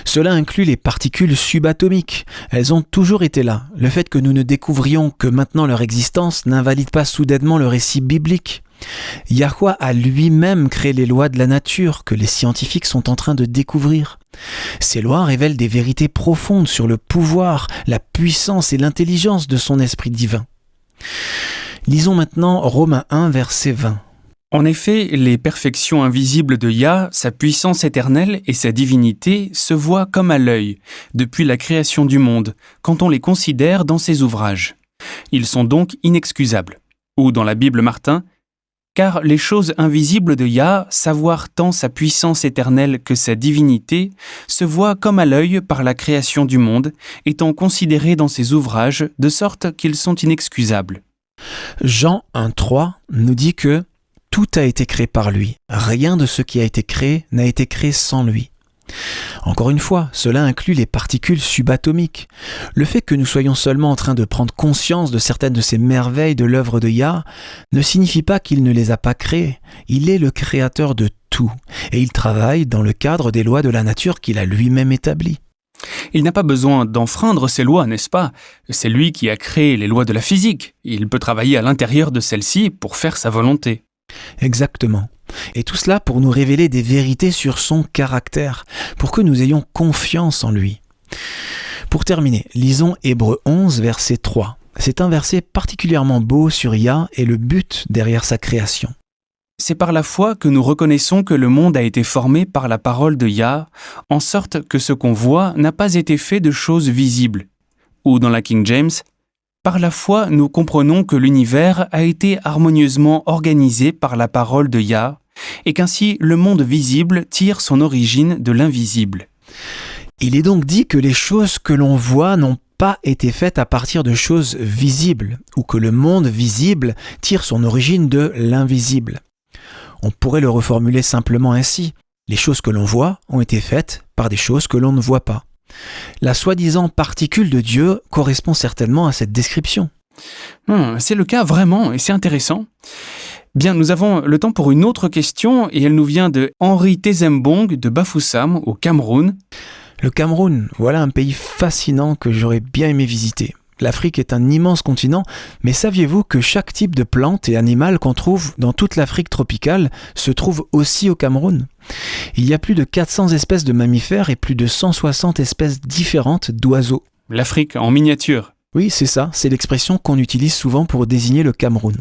Cela inclut les particules subatomiques. Elles ont toujours été là. Le fait que nous ne découvrions que maintenant leur existence n'invalide pas soudainement le récit biblique. Yahweh a lui-même créé les lois de la nature que les scientifiques sont en train de découvrir. Ces lois révèlent des vérités profondes sur le pouvoir, la puissance et l'intelligence de son esprit divin. Lisons maintenant Romains 1, verset 20. En effet, les perfections invisibles de Yah, sa puissance éternelle et sa divinité se voient comme à l'œil, depuis la création du monde, quand on les considère dans ses ouvrages. Ils sont donc inexcusables. Ou dans la Bible Martin, « Car les choses invisibles de Yah, savoir tant sa puissance éternelle que sa divinité, se voient comme à l'œil par la création du monde, étant considérées dans ses ouvrages, de sorte qu'ils sont inexcusables. » Jean 1,3 nous dit que tout a été créé par lui. Rien de ce qui a été créé n'a été créé sans lui. Encore une fois, cela inclut les particules subatomiques. Le fait que nous soyons seulement en train de prendre conscience de certaines de ces merveilles de l'œuvre de Yah ne signifie pas qu'il ne les a pas créées. Il est le créateur de tout, et il travaille dans le cadre des lois de la nature qu'il a lui-même établies. Il n'a pas besoin d'enfreindre ces lois, n'est-ce pas ? C'est lui qui a créé les lois de la physique. Il peut travailler à l'intérieur de celles-ci pour faire sa volonté. Exactement. Et tout cela pour nous révéler des vérités sur son caractère, pour que nous ayons confiance en lui. Pour terminer, lisons Hébreux 11, verset 3. C'est un verset particulièrement beau sur Yah et le but derrière sa création. C'est par la foi que nous reconnaissons que le monde a été formé par la parole de Yah, en sorte que ce qu'on voit n'a pas été fait de choses visibles. Ou dans la King James, par la foi nous comprenons que l'univers a été harmonieusement organisé par la parole de Yah, et qu'ainsi le monde visible tire son origine de l'invisible. Il est donc dit que les choses que l'on voit n'ont pas été faites à partir de choses visibles, ou que le monde visible tire son origine de l'invisible. On pourrait le reformuler simplement ainsi. Les choses que l'on voit ont été faites par des choses que l'on ne voit pas. La soi-disant particule de Dieu correspond certainement à cette description. C'est le cas vraiment, et c'est intéressant. Bien, nous avons le temps pour une autre question, et elle nous vient de Henri Tezembong de Bafoussam, au Cameroun. Le Cameroun, voilà un pays fascinant que j'aurais bien aimé visiter. L'Afrique est un immense continent, mais saviez-vous que chaque type de plante et animal qu'on trouve dans toute l'Afrique tropicale se trouve aussi au Cameroun ? Il y a plus de 400 espèces de mammifères et plus de 160 espèces différentes d'oiseaux. L'Afrique en miniature. Oui, c'est ça, c'est l'expression qu'on utilise souvent pour désigner le Cameroun.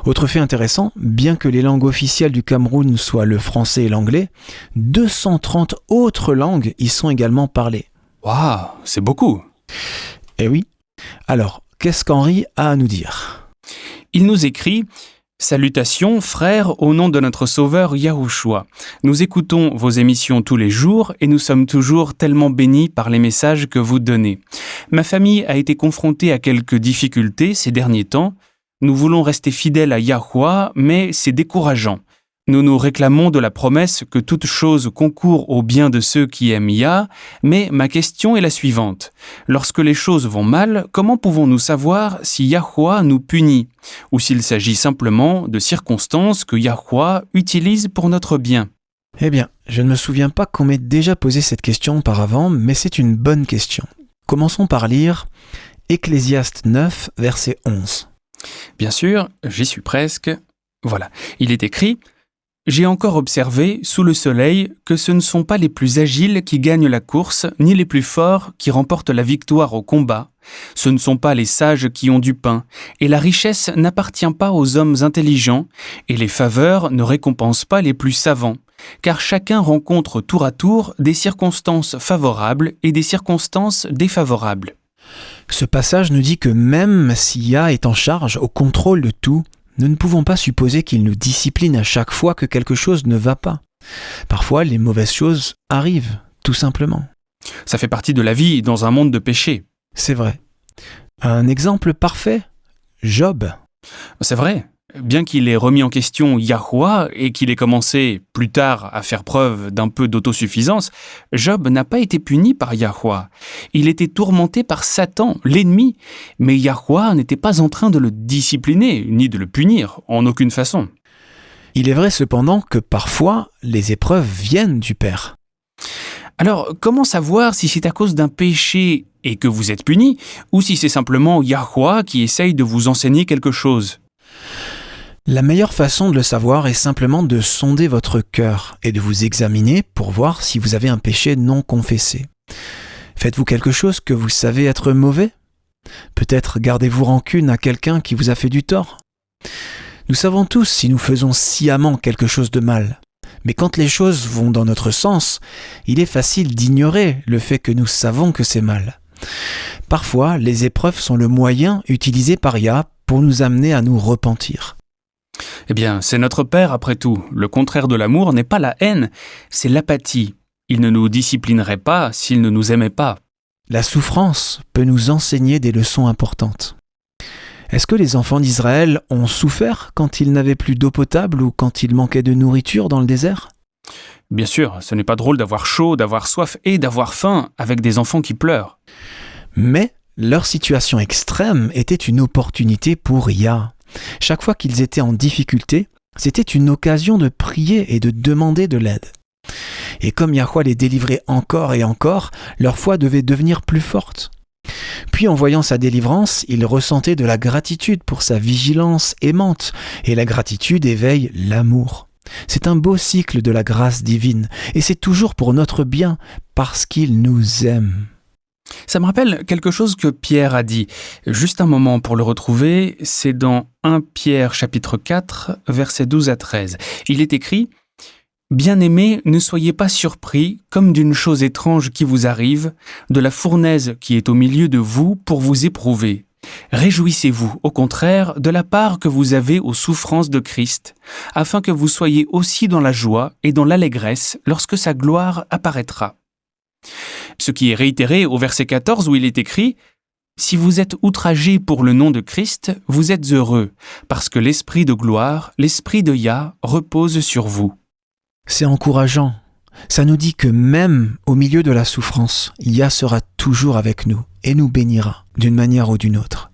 Autre fait intéressant, bien que les langues officielles du Cameroun soient le français et l'anglais, 230 autres langues y sont également parlées. Waouh, c'est beaucoup. Eh oui. Alors, qu'est-ce qu'Henri a à nous dire ? Il nous écrit « Salutations, frères, au nom de notre Sauveur Yahushua. Nous écoutons vos émissions tous les jours et nous sommes toujours tellement bénis par les messages que vous donnez. Ma famille a été confrontée à quelques difficultés ces derniers temps. Nous voulons rester fidèles à Yahuwah, mais c'est décourageant. Nous nous réclamons de la promesse que toute chose concourt au bien de ceux qui aiment Yah, mais ma question est la suivante. Lorsque les choses vont mal, comment pouvons-nous savoir si Yahuwah nous punit, ou s'il s'agit simplement de circonstances que Yahuwah utilise pour notre bien ? Eh bien, je ne me souviens pas qu'on m'ait déjà posé cette question auparavant, mais c'est une bonne question. Commençons par lire Ecclésiaste 9, verset 11. Bien sûr, j'y suis presque. Voilà, il est écrit « J'ai encore observé, sous le soleil, que ce ne sont pas les plus agiles qui gagnent la course, ni les plus forts qui remportent la victoire au combat. Ce ne sont pas les sages qui ont du pain, et la richesse n'appartient pas aux hommes intelligents, et les faveurs ne récompensent pas les plus savants, car chacun rencontre tour à tour des circonstances favorables et des circonstances défavorables. » Ce passage nous dit que même si Yah est en charge, au contrôle de tout, nous ne pouvons pas supposer qu'il nous discipline à chaque fois que quelque chose ne va pas. Parfois, les mauvaises choses arrivent, tout simplement. Ça fait partie de la vie dans un monde de péché. C'est vrai. Un exemple parfait ? Job. C'est vrai. Bien qu'il ait remis en question Yahuwah et qu'il ait commencé plus tard à faire preuve d'un peu d'autosuffisance, Job n'a pas été puni par Yahuwah. Il était tourmenté par Satan, l'ennemi, mais Yahuwah n'était pas en train de le discipliner ni de le punir, en aucune façon. Il est vrai cependant que parfois, les épreuves viennent du Père. Alors, comment savoir si c'est à cause d'un péché et que vous êtes puni, ou si c'est simplement Yahuwah qui essaye de vous enseigner quelque chose ? La meilleure façon de le savoir est simplement de sonder votre cœur et de vous examiner pour voir si vous avez un péché non confessé. Faites-vous quelque chose que vous savez être mauvais ? Peut-être gardez-vous rancune à quelqu'un qui vous a fait du tort ? Nous savons tous si nous faisons sciemment quelque chose de mal. Mais quand les choses vont dans notre sens, il est facile d'ignorer le fait que nous savons que c'est mal. Parfois, les épreuves sont le moyen utilisé par Yah pour nous amener à nous repentir. Eh bien, c'est notre Père après tout. Le contraire de l'amour n'est pas la haine, c'est l'apathie. Il ne nous disciplinerait pas s'il ne nous aimait pas. La souffrance peut nous enseigner des leçons importantes. Est-ce que les enfants d'Israël ont souffert quand ils n'avaient plus d'eau potable ou quand il manquait de nourriture dans le désert ? Bien sûr, ce n'est pas drôle d'avoir chaud, d'avoir soif et d'avoir faim avec des enfants qui pleurent. Mais leur situation extrême était une opportunité pour Yah. Chaque fois qu'ils étaient en difficulté, c'était une occasion de prier et de demander de l'aide. Et comme Yahuwah les délivrait encore et encore, leur foi devait devenir plus forte. Puis en voyant sa délivrance, ils ressentaient de la gratitude pour sa vigilance aimante, et la gratitude éveille l'amour. C'est un beau cycle de la grâce divine, et c'est toujours pour notre bien, parce qu'il nous aime. Ça me rappelle quelque chose que Pierre a dit. Juste un moment pour le retrouver, c'est dans 1 Pierre chapitre 4, versets 12 à 13. Il est écrit « Bien-aimés, ne soyez pas surpris, comme d'une chose étrange qui vous arrive, de la fournaise qui est au milieu de vous pour vous éprouver. Réjouissez-vous, au contraire, de la part que vous avez aux souffrances de Christ, afin que vous soyez aussi dans la joie et dans l'allégresse lorsque sa gloire apparaîtra. » Ce qui est réitéré au verset 14 où il est écrit « Si vous êtes outragés pour le nom de Christ, vous êtes heureux, parce que l'Esprit de gloire, l'Esprit de Yah, repose sur vous. » C'est encourageant. Ça nous dit que même au milieu de la souffrance, Yah sera toujours avec nous et nous bénira d'une manière ou d'une autre.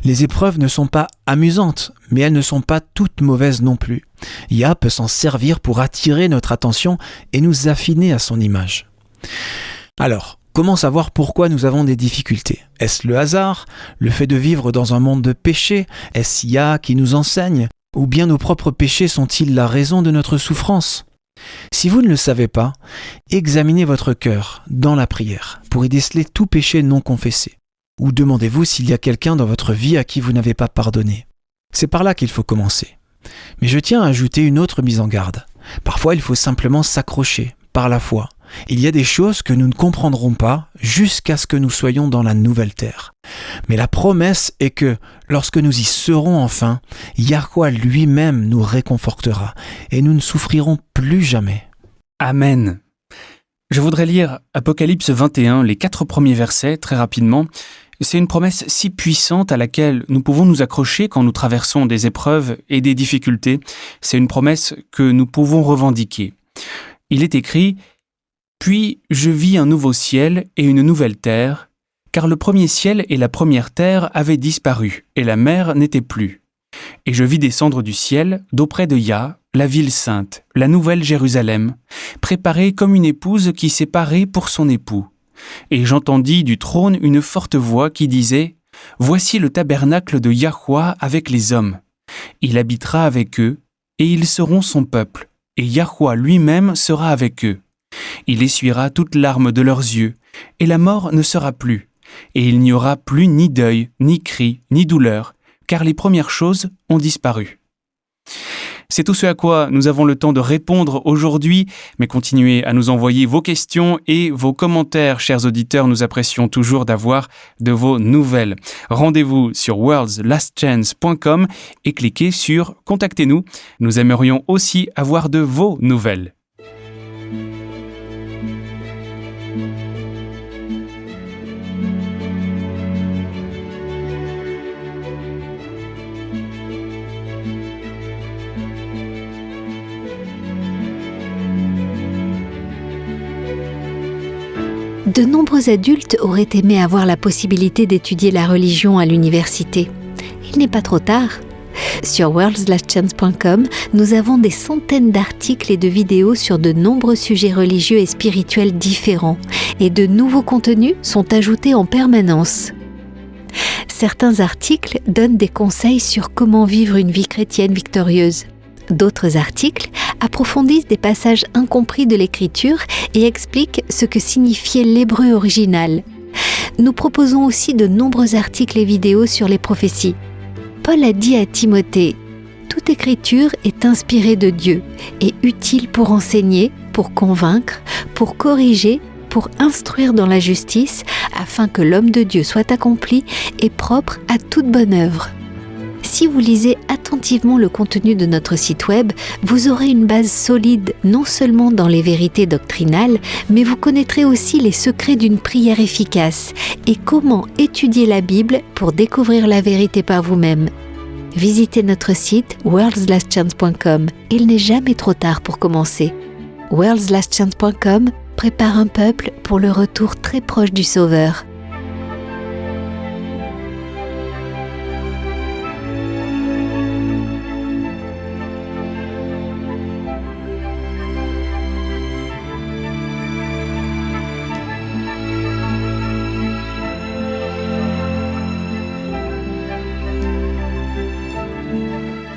Les épreuves ne sont pas amusantes, mais elles ne sont pas toutes mauvaises non plus. Yah peut s'en servir pour attirer notre attention et nous affiner à son image. Alors, comment savoir pourquoi nous avons des difficultés ? Est-ce le hasard ? Le fait de vivre dans un monde de péché ? Est-ce Yah qui nous enseigne ? Ou bien nos propres péchés sont-ils la raison de notre souffrance ? Si vous ne le savez pas, examinez votre cœur dans la prière pour y déceler tout péché non confessé. Ou demandez-vous s'il y a quelqu'un dans votre vie à qui vous n'avez pas pardonné. C'est par là qu'il faut commencer. Mais je tiens à ajouter une autre mise en garde. Parfois, il faut simplement s'accrocher par la foi. Il y a des choses que nous ne comprendrons pas jusqu'à ce que nous soyons dans la nouvelle terre. Mais la promesse est que, lorsque nous y serons enfin, Yahweh lui-même nous réconfortera et nous ne souffrirons plus jamais. Amen. Je voudrais lire Apocalypse 21, les 4 premiers versets, très rapidement. C'est une promesse si puissante à laquelle nous pouvons nous accrocher quand nous traversons des épreuves et des difficultés. C'est une promesse que nous pouvons revendiquer. Il est écrit « Puis je vis un nouveau ciel et une nouvelle terre, car le premier ciel et la première terre avaient disparu, et la mer n'était plus. Et je vis descendre du ciel, d'auprès de Yah, la ville sainte, la nouvelle Jérusalem, préparée comme une épouse qui s'est parée pour son époux. Et j'entendis du trône une forte voix qui disait « Voici le tabernacle de Yahweh avec les hommes. Il habitera avec eux, et ils seront son peuple, et Yahweh lui-même sera avec eux. Il essuiera toute larme de leurs yeux, et la mort ne sera plus. Et il n'y aura plus ni deuil, ni cri, ni douleur, car les premières choses ont disparu. » C'est tout ce à quoi nous avons le temps de répondre aujourd'hui, mais continuez à nous envoyer vos questions et vos commentaires, chers auditeurs, nous apprécions toujours d'avoir de vos nouvelles. Rendez-vous sur worldslastchance.com et cliquez sur « Contactez-nous ». Nous aimerions aussi avoir de vos nouvelles. De nombreux adultes auraient aimé avoir la possibilité d'étudier la religion à l'université. Il n'est pas trop tard. Sur worldslastchance.com, nous avons des centaines d'articles et de vidéos sur de nombreux sujets religieux et spirituels différents, et de nouveaux contenus sont ajoutés en permanence. Certains articles donnent des conseils sur comment vivre une vie chrétienne victorieuse. D'autres articles approfondissent des passages incompris de l'Écriture et expliquent ce que signifiait l'hébreu original. Nous proposons aussi de nombreux articles et vidéos sur les prophéties. Paul a dit à Timothée « Toute écriture est inspirée de Dieu et utile pour enseigner, pour convaincre, pour corriger, pour instruire dans la justice, afin que l'homme de Dieu soit accompli et propre à toute bonne œuvre. » Si vous lisez attentivement le contenu de notre site web, vous aurez une base solide non seulement dans les vérités doctrinales, mais vous connaîtrez aussi les secrets d'une prière efficace et comment étudier la Bible pour découvrir la vérité par vous-même. Visitez notre site worldslastchance.com. Il n'est jamais trop tard pour commencer. worldslastchance.com prépare un peuple pour le retour très proche du Sauveur.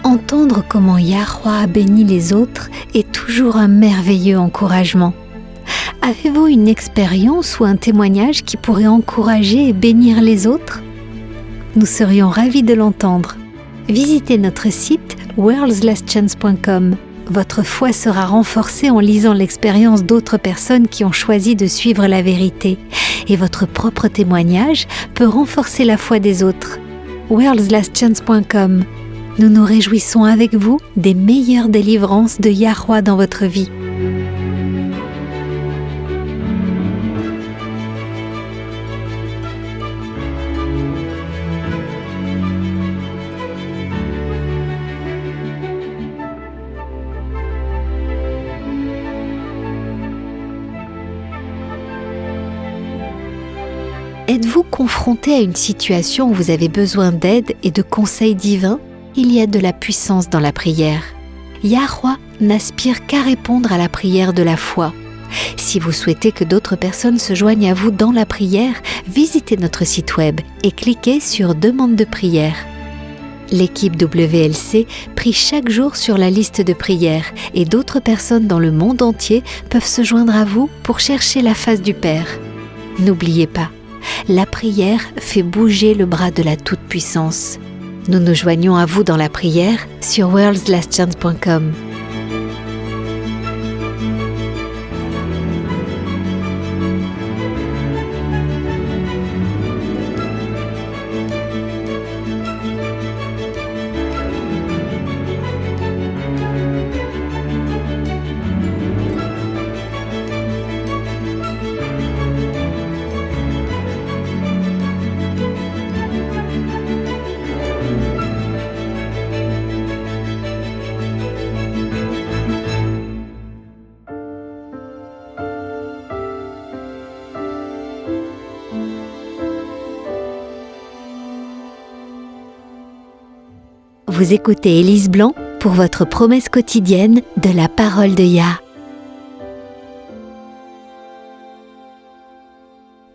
Entendre comment Yahweh bénit les autres est toujours un merveilleux encouragement. Avez-vous une expérience ou un témoignage qui pourrait encourager et bénir les autres? Nous serions ravis de l'entendre. Visitez notre site worldslastchance.com. Votre foi sera renforcée en lisant l'expérience d'autres personnes qui ont choisi de suivre la vérité. Et votre propre témoignage peut renforcer la foi des autres. worldslastchance.com. Nous nous réjouissons avec vous des meilleures délivrances de Yahweh dans votre vie. Êtes-vous confronté à une situation où vous avez besoin d'aide et de conseils divins? Il y a de la puissance dans la prière. Yahweh n'aspire qu'à répondre à la prière de la foi. Si vous souhaitez que d'autres personnes se joignent à vous dans la prière, visitez notre site web et cliquez sur « Demande de prière ». L'équipe WLC prie chaque jour sur la liste de prières et d'autres personnes dans le monde entier peuvent se joindre à vous pour chercher la face du Père. N'oubliez pas, la prière fait bouger le bras de la Toute-Puissance. Nous nous joignons à vous dans la prière sur worldslastchance.com. Vous écoutez Élise Blanc pour votre promesse quotidienne de la parole de Yah.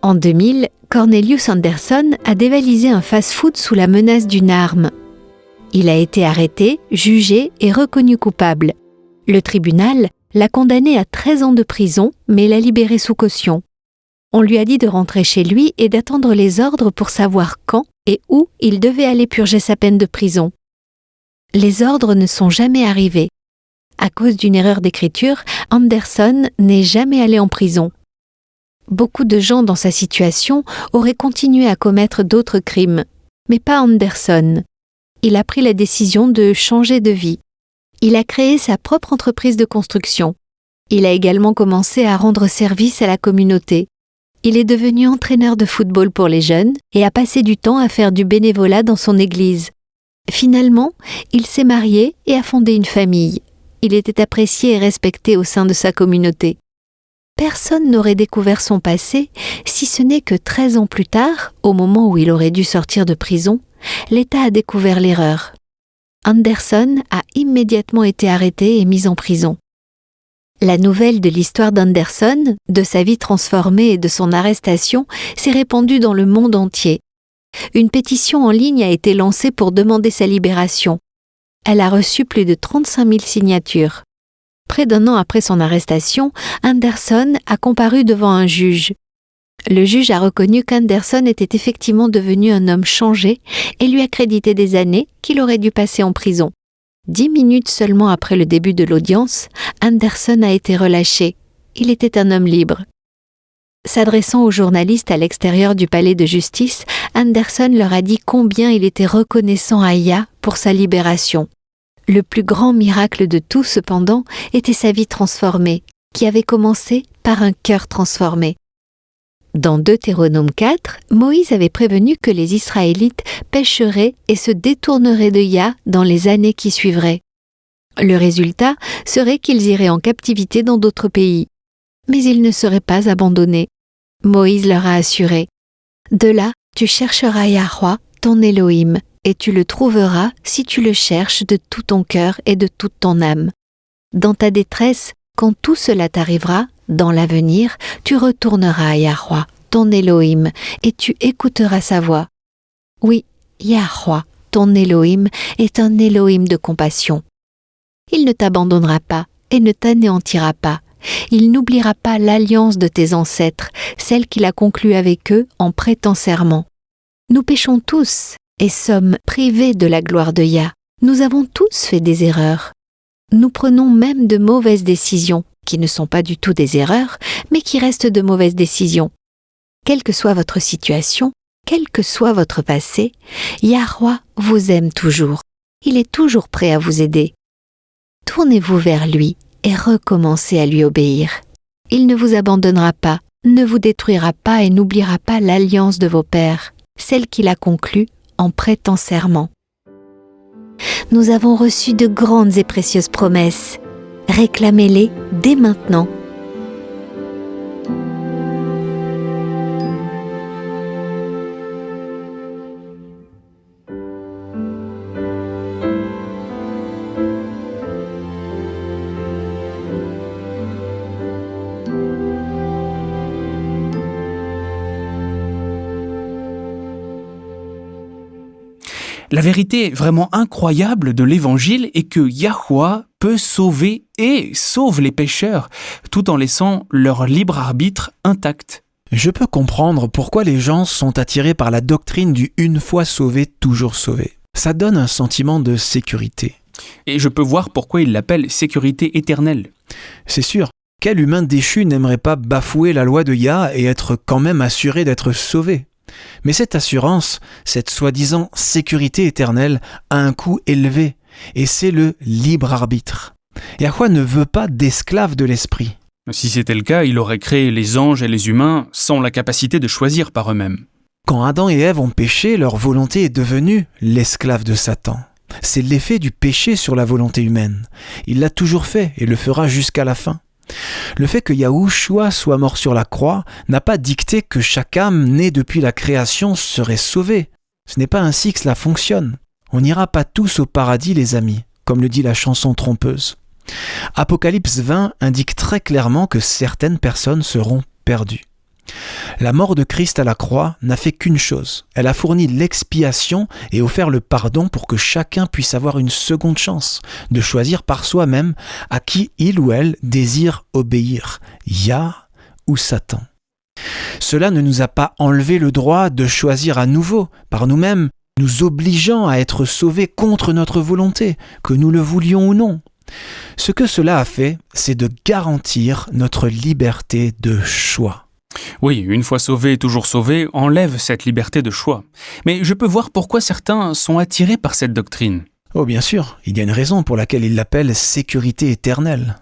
En 2000, Cornelius Anderson a dévalisé un fast-food sous la menace d'une arme. Il a été arrêté, jugé et reconnu coupable. Le tribunal l'a condamné à 13 ans de prison, mais l'a libéré sous caution. On lui a dit de rentrer chez lui et d'attendre les ordres pour savoir quand et où il devait aller purger sa peine de prison. Les ordres ne sont jamais arrivés. À cause d'une erreur d'écriture, Anderson n'est jamais allé en prison. Beaucoup de gens dans sa situation auraient continué à commettre d'autres crimes, mais pas Anderson. Il a pris la décision de changer de vie. Il a créé sa propre entreprise de construction. Il a également commencé à rendre service à la communauté. Il est devenu entraîneur de football pour les jeunes et a passé du temps à faire du bénévolat dans son église. Finalement, il s'est marié et a fondé une famille. Il était apprécié et respecté au sein de sa communauté. Personne n'aurait découvert son passé si ce n'est que 13 ans plus tard, au moment où il aurait dû sortir de prison, l'État a découvert l'erreur. Anderson a immédiatement été arrêté et mis en prison. La nouvelle de l'histoire d'Anderson, de sa vie transformée et de son arrestation s'est répandue dans le monde entier. Une pétition en ligne a été lancée pour demander sa libération. Elle a reçu plus de 35 000 signatures. Près d'un an après son arrestation, Anderson a comparu devant un juge. Le juge a reconnu qu'Anderson était effectivement devenu un homme changé et lui a crédité des années qu'il aurait dû passer en prison. 10 minutes seulement après le début de l'audience, Anderson a été relâché. Il était un homme libre. S'adressant aux journalistes à l'extérieur du palais de justice, Anderson leur a dit combien il était reconnaissant à Yah pour sa libération. Le plus grand miracle de tout, cependant, était sa vie transformée, qui avait commencé par un cœur transformé. Dans Deutéronome 4, Moïse avait prévenu que les Israélites pécheraient et se détourneraient de Yah dans les années qui suivraient. Le résultat serait qu'ils iraient en captivité dans d'autres pays. Mais ils ne seraient pas abandonnés. Moïse leur a assuré « De là, tu chercheras Yahweh, ton Elohim, et tu le trouveras si tu le cherches de tout ton cœur et de toute ton âme. Dans ta détresse, quand tout cela t'arrivera, dans l'avenir, tu retourneras à Yahweh, ton Elohim, et tu écouteras sa voix. Oui, Yahweh, ton Elohim, est un Elohim de compassion. Il ne t'abandonnera pas et ne t'anéantira pas, Il n'oubliera pas l'alliance de tes ancêtres, celle qu'il a conclue avec eux en prêtant serment. Nous péchons tous et sommes privés de la gloire de Yah. Nous avons tous fait des erreurs. Nous prenons même de mauvaises décisions, qui ne sont pas du tout des erreurs, mais qui restent de mauvaises décisions. Quelle que soit votre situation, quel que soit votre passé, Yahweh vous aime toujours. Il est toujours prêt à vous aider. Tournez-vous vers lui et recommencez à lui obéir. Il ne vous abandonnera pas, ne vous détruira pas et n'oubliera pas l'alliance de vos pères, celle qu'il a conclue en prêtant serment. Nous avons reçu de grandes et précieuses promesses. Réclamez-les dès maintenant. La vérité vraiment incroyable de l'Évangile est que Yahweh peut sauver et sauve les pécheurs, tout en laissant leur libre arbitre intact. Je peux comprendre pourquoi les gens sont attirés par la doctrine du « une fois sauvé, toujours sauvé ». Ça donne un sentiment de sécurité. Et je peux voir pourquoi il l'appelle sécurité éternelle. C'est sûr, quel humain déchu n'aimerait pas bafouer la loi de Yah et être quand même assuré d'être sauvé ? Mais cette assurance, cette soi-disant sécurité éternelle, a un coût élevé, et c'est le libre arbitre. Yahweh ne veut pas d'esclaves de l'esprit. Si c'était le cas, il aurait créé les anges et les humains sans la capacité de choisir par eux-mêmes. Quand Adam et Ève ont péché, leur volonté est devenue l'esclave de Satan. C'est l'effet du péché sur la volonté humaine. Il l'a toujours fait et le fera jusqu'à la fin. Le fait que Yahushua soit mort sur la croix n'a pas dicté que chaque âme née depuis la création serait sauvée. Ce n'est pas ainsi que cela fonctionne. On n'ira pas tous au paradis, les amis, comme le dit la chanson trompeuse. Apocalypse 20 indique très clairement que certaines personnes seront perdues. La mort de Christ à la croix n'a fait qu'une chose. Elle a fourni l'expiation et offert le pardon pour que chacun puisse avoir une seconde chance de choisir par soi-même à qui il ou elle désire obéir, Yah ou Satan. Cela ne nous a pas enlevé le droit de choisir à nouveau par nous-mêmes, nous obligeant à être sauvés contre notre volonté, que nous le voulions ou non. Ce que cela a fait, c'est de garantir notre liberté de choix. Oui, une fois sauvé, toujours sauvé, enlève cette liberté de choix. Mais je peux voir pourquoi certains sont attirés par cette doctrine. Oh bien sûr, il y a une raison pour laquelle il l'appelle sécurité éternelle.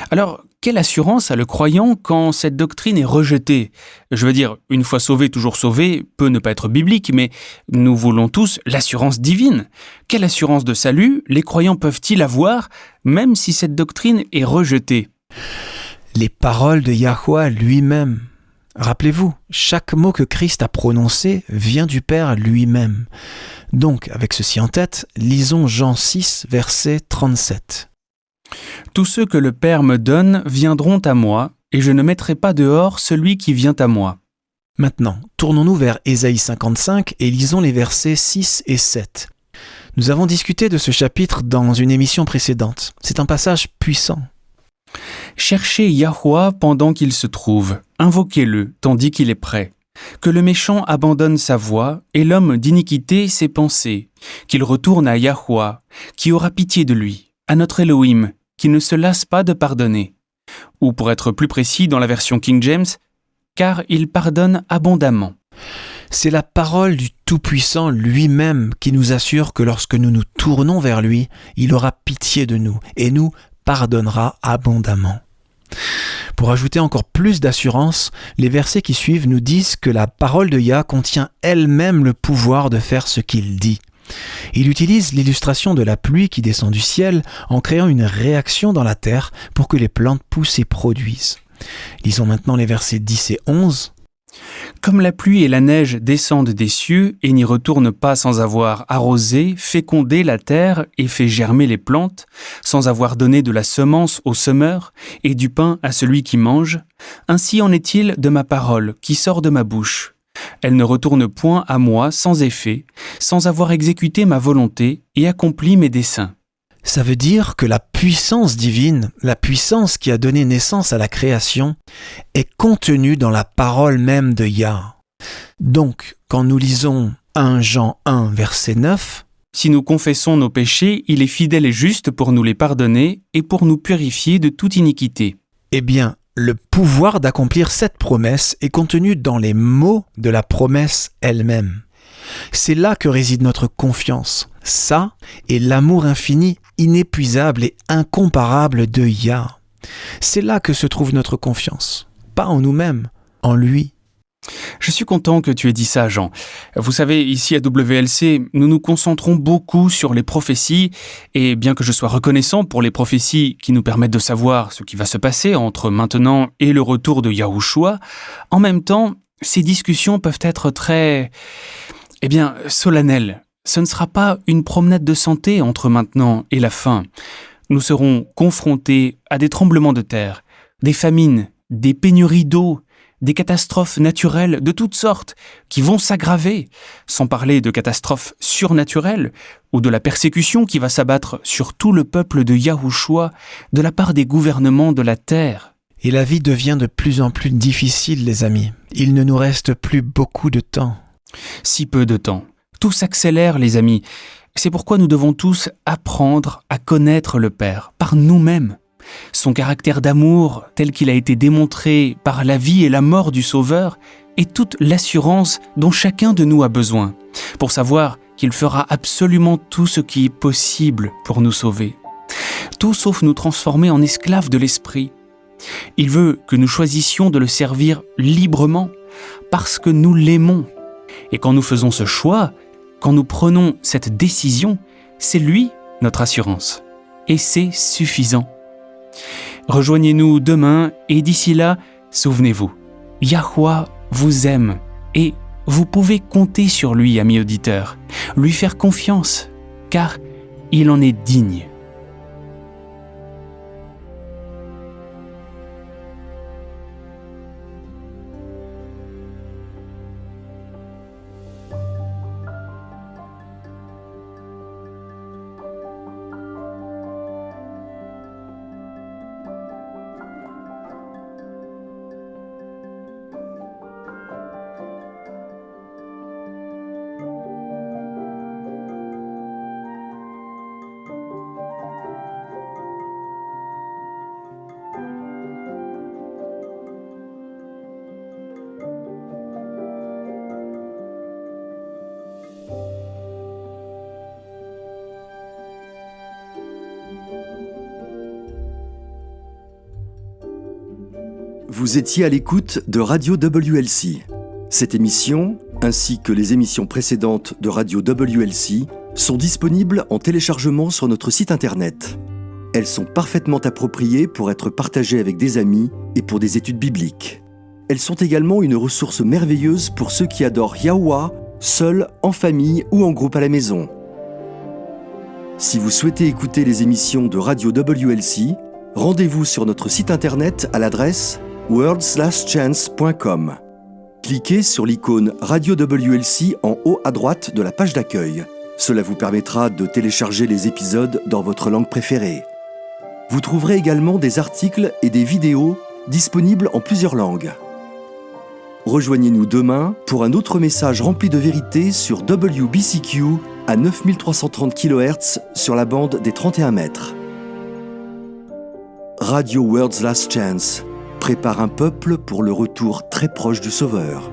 Alors, quelle assurance a le croyant quand cette doctrine est rejetée ? Je veux dire, une fois sauvé, toujours sauvé peut ne pas être biblique, mais nous voulons tous l'assurance divine. Quelle assurance de salut les croyants peuvent-ils avoir, même si cette doctrine est rejetée ? Les paroles de Yahweh lui-même. Rappelez-vous, chaque mot que Christ a prononcé vient du Père lui-même. Donc, avec ceci en tête, lisons Jean 6, verset 37. « Tous ceux que le Père me donne viendront à moi, et je ne mettrai pas dehors celui qui vient à moi. » Maintenant, tournons-nous vers Ésaïe 55 et lisons les versets 6 et 7. Nous avons discuté de ce chapitre dans une émission précédente. C'est un passage puissant. Cherchez Yahweh pendant qu'il se trouve, invoquez-le tandis qu'il est prêt. Que le méchant abandonne sa voie et l'homme d'iniquité ses pensées, qu'il retourne à Yahweh, qui aura pitié de lui, à notre Elohim, qui ne se lasse pas de pardonner. Ou pour être plus précis dans la version King James, car il pardonne abondamment. C'est la parole du Tout-Puissant lui-même qui nous assure que lorsque nous nous tournons vers lui, il aura pitié de nous et nous pardonnera abondamment. Pour ajouter encore plus d'assurance, les versets qui suivent nous disent que la parole de Yah contient elle-même le pouvoir de faire ce qu'il dit. Il utilise l'illustration de la pluie qui descend du ciel en créant une réaction dans la terre pour que les plantes poussent et produisent. Lisons maintenant les versets 10 et 11. Comme la pluie et la neige descendent des cieux et n'y retournent pas sans avoir arrosé, fécondé la terre et fait germer les plantes, sans avoir donné de la semence au semeur et du pain à celui qui mange, ainsi en est-il de ma parole qui sort de ma bouche. Elle ne retourne point à moi sans effet, sans avoir exécuté ma volonté et accompli mes desseins. Ça veut dire que la puissance divine, la puissance qui a donné naissance à la création, est contenue dans la parole même de Yah. Donc, quand nous lisons 1 Jean 1, verset 9, « Si nous confessons nos péchés, il est fidèle et juste pour nous les pardonner et pour nous purifier de toute iniquité. » Eh bien, le pouvoir d'accomplir cette promesse est contenu dans les mots de la promesse elle-même. C'est là que réside notre confiance. Ça est l'amour infini, inépuisable et incomparable de Yah. C'est là que se trouve notre confiance. Pas en nous-mêmes, en lui. Je suis content que tu aies dit ça, Jean. Vous savez, ici à WLC, nous nous concentrons beaucoup sur les prophéties, et bien que je sois reconnaissant pour les prophéties qui nous permettent de savoir ce qui va se passer entre maintenant et le retour de Yahushua, en même temps, ces discussions peuvent être très, solennelles. Ce ne sera pas une promenade de santé entre maintenant et la fin. Nous serons confrontés à des tremblements de terre, des famines, des pénuries d'eau, des catastrophes naturelles de toutes sortes qui vont s'aggraver, sans parler de catastrophes surnaturelles ou de la persécution qui va s'abattre sur tout le peuple de Yahushua de la part des gouvernements de la terre. Et la vie devient de plus en plus difficile, les amis. Il ne nous reste plus beaucoup de temps. Si peu de temps. Tout s'accélère, les amis. C'est pourquoi nous devons tous apprendre à connaître le Père par nous-mêmes. Son caractère d'amour, tel qu'il a été démontré par la vie et la mort du Sauveur, et toute l'assurance dont chacun de nous a besoin, pour savoir qu'il fera absolument tout ce qui est possible pour nous sauver. Tout sauf nous transformer en esclaves de l'Esprit. Il veut que nous choisissions de le servir librement, parce que nous l'aimons. Et quand nous faisons ce choix, quand nous prenons cette décision, c'est lui notre assurance. Et c'est suffisant. Rejoignez-nous demain et d'ici là, souvenez-vous, Yahweh vous aime et vous pouvez compter sur lui, amis auditeurs, lui faire confiance, car il en est digne. Vous étiez à l'écoute de Radio WLC. Cette émission, ainsi que les émissions précédentes de Radio WLC, sont disponibles en téléchargement sur notre site internet. Elles sont parfaitement appropriées pour être partagées avec des amis et pour des études bibliques. Elles sont également une ressource merveilleuse pour ceux qui adorent Yahweh, seuls, en famille ou en groupe à la maison. Si vous souhaitez écouter les émissions de Radio WLC, rendez-vous sur notre site internet à l'adresse worldslastchance.com. Cliquez sur l'icône Radio WLC en haut à droite de la page d'accueil. Cela vous permettra de télécharger les épisodes dans votre langue préférée. Vous trouverez également des articles et des vidéos disponibles en plusieurs langues. Rejoignez-nous demain pour un autre message rempli de vérité sur WBCQ à 9330 kHz sur la bande des 31 mètres. Radio World's Last Chance prépare un peuple pour le retour très proche du Sauveur.